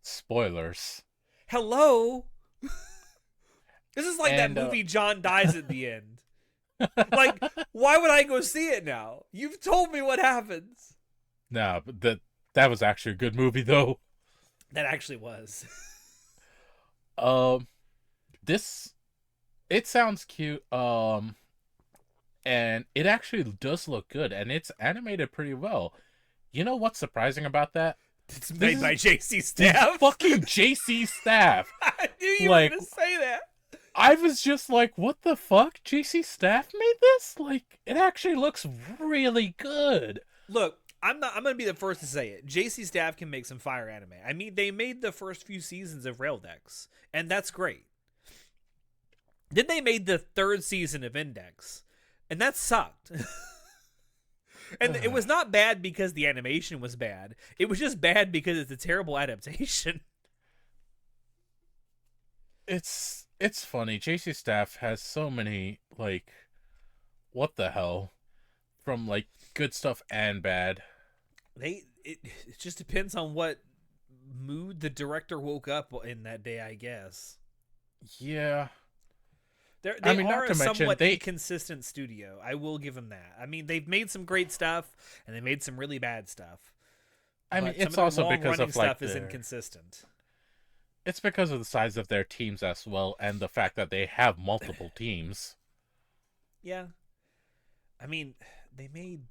[SPEAKER 2] Spoilers.
[SPEAKER 1] Hello? This is like
[SPEAKER 2] And,
[SPEAKER 1] that movie John dies at the end. Like, why would I go see it now? You've told me what happens.
[SPEAKER 2] No, but that was actually a good movie though.
[SPEAKER 1] That actually was.
[SPEAKER 2] Um, this it sounds cute. And it actually does look good, and it's animated pretty well. You know what's surprising about that?
[SPEAKER 1] It's made by JC Staff.
[SPEAKER 2] Fucking JC Staff.
[SPEAKER 1] I knew you
[SPEAKER 2] Like,
[SPEAKER 1] were going to say that.
[SPEAKER 2] I was just like, what the fuck? JC Staff made this? Like, it actually looks really good.
[SPEAKER 1] Look, I'm going to be the first to say it. JC Staff can make some fire anime. I mean, they made the first few seasons of Raildex, and that's great. Then they made the third season of Index, and that sucked. And it was not bad because the animation was bad. It was just bad because it's a terrible adaptation.
[SPEAKER 2] It's funny. JC Staff has so many, like, what the hell? From, like, good stuff and bad.
[SPEAKER 1] It just depends on what mood the director woke up in that day, I guess.
[SPEAKER 2] Yeah.
[SPEAKER 1] They
[SPEAKER 2] not
[SPEAKER 1] are
[SPEAKER 2] to
[SPEAKER 1] a
[SPEAKER 2] mention,
[SPEAKER 1] somewhat inconsistent studio. I will give them that. I mean, they've made some great stuff, and they made some really bad stuff.
[SPEAKER 2] I mean, it's also because of, like,
[SPEAKER 1] stuff is inconsistent.
[SPEAKER 2] It's because of the size of their teams as well, and the fact that they have multiple teams.
[SPEAKER 1] Yeah. I mean, they made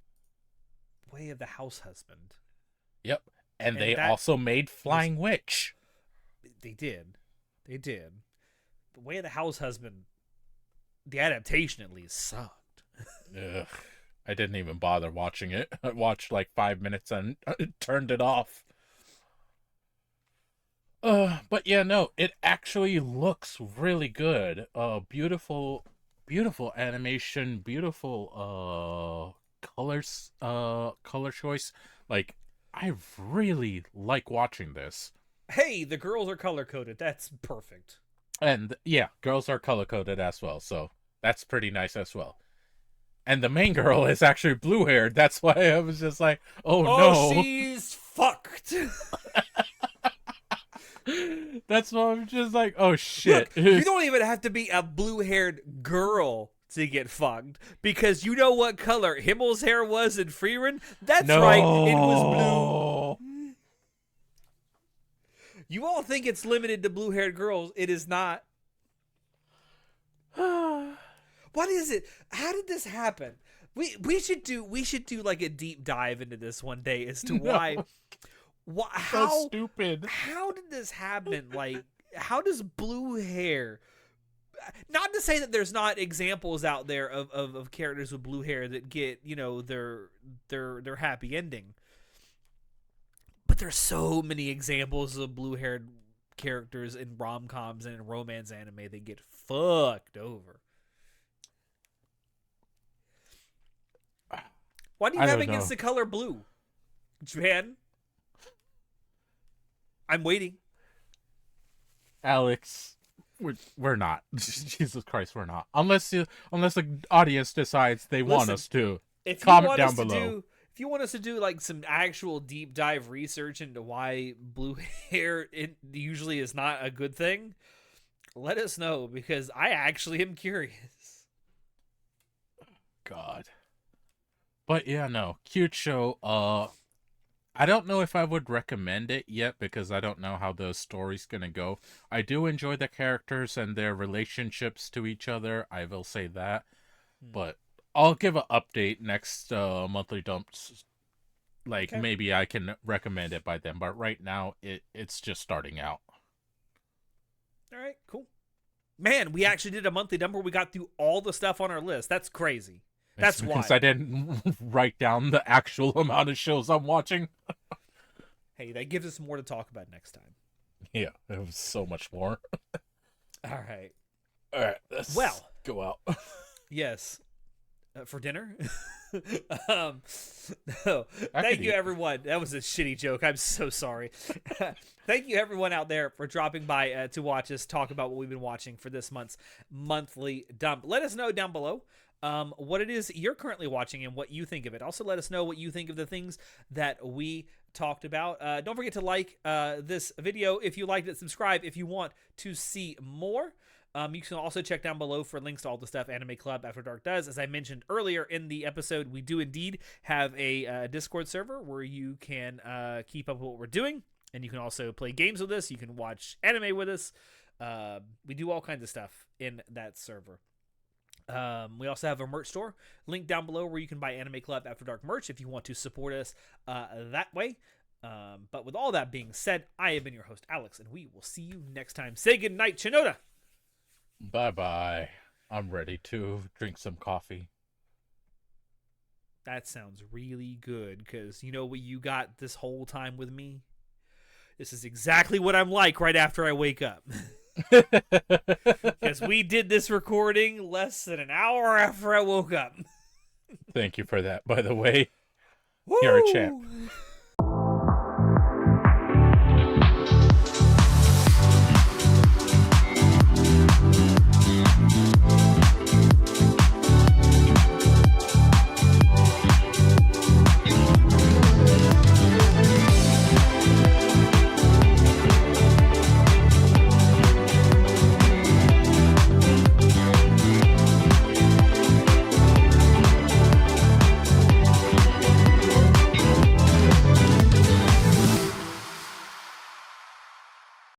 [SPEAKER 1] Way of the House Husband.
[SPEAKER 2] Yep. And they also made Flying Witch.
[SPEAKER 1] They did. The Way of the House Husband, the adaptation at least, sucked.
[SPEAKER 2] Ugh. I didn't even bother watching it. I watched like 5 minutes and turned it off. But yeah, no, it actually looks really good. Beautiful animation, beautiful color choice. Like, I really like watching this.
[SPEAKER 1] Hey, the girls are color coded. That's perfect.
[SPEAKER 2] And yeah, girls are color coded as well, so that's pretty nice as well. And the main girl is actually blue haired. That's why I was just like, oh no,
[SPEAKER 1] she's fucked.
[SPEAKER 2] That's why I'm just like, oh shit.
[SPEAKER 1] Look, you don't even have to be a blue haired girl to get fucked, because you know what color Himmel's hair was in Freerun? That's right, it was blue. You all think it's limited to blue haired girls. It is not. What is it? How did this happen? We should do like a deep dive into this one day as to
[SPEAKER 2] No,
[SPEAKER 1] how
[SPEAKER 2] that's stupid.
[SPEAKER 1] how did this happen? Like, how does blue hair? Not to say that there's not examples out there of characters with blue hair that get, you know, their happy ending, but there's so many examples of blue haired characters in rom-coms and in romance anime that get fucked over. Why do you
[SPEAKER 2] I
[SPEAKER 1] have
[SPEAKER 2] don't
[SPEAKER 1] against
[SPEAKER 2] know.
[SPEAKER 1] the color blue, Japan? I'm waiting.
[SPEAKER 2] Alex, we're not. Jesus Christ, we're not. Unless the audience decides they want
[SPEAKER 1] Listen,
[SPEAKER 2] us to.
[SPEAKER 1] If you
[SPEAKER 2] Comment
[SPEAKER 1] want
[SPEAKER 2] down
[SPEAKER 1] us to
[SPEAKER 2] below.
[SPEAKER 1] do, if you want us to do like some actual deep dive research into why blue hair it usually is not a good thing, let us know, because I actually am curious.
[SPEAKER 2] God. But yeah, no. Cute show. I don't know if I would recommend it yet because I don't know how the story's gonna go. I do enjoy the characters and their relationships to each other. I will say that. But I'll give an update next monthly dumps. Like,
[SPEAKER 1] Okay.
[SPEAKER 2] maybe I can recommend it by then. But right now, it's just starting out.
[SPEAKER 1] All right, cool. Man, we actually did a monthly dump where we got through all the stuff on our list. That's crazy. That's
[SPEAKER 2] It's because
[SPEAKER 1] why.
[SPEAKER 2] I didn't write down the actual amount of shows I'm watching.
[SPEAKER 1] Hey, that gives us more to talk about next time.
[SPEAKER 2] Yeah, it was so much more.
[SPEAKER 1] All right.
[SPEAKER 2] All right, let's go out.
[SPEAKER 1] Yes. For dinner? No. Thank you, everyone. That was a shitty joke. I'm so sorry. Thank you, everyone out there, for dropping by to watch us talk about what we've been watching for this month's monthly dump. Let us know down below what it is you're currently watching and what you think of it. Also, let us know what you think of the things that we talked about. Don't forget to like this video if you liked it. Subscribe if you want to see more. You can also check down below for links to all the stuff Anime Club After Dark does. As I mentioned earlier in the episode, we do indeed have a Discord server where you can keep up with what we're doing, and you can also play games with us. You can watch anime with us. We do all kinds of stuff in that server. We also have a merch store link down below where you can buy Anime Club After Dark merch if you want to support us that way. But with all that being said, I have been your host, Alex, and we will see you next time. Say goodnight, Shinoda!
[SPEAKER 2] Bye-bye. I'm ready to drink some coffee.
[SPEAKER 1] That sounds really good, because you know what you got this whole time with me? This is exactly what I'm like right after I wake up. Because we did this recording less than an hour after I woke up.
[SPEAKER 2] Thank you for that, by the way.
[SPEAKER 1] Woo!
[SPEAKER 2] You're a champ.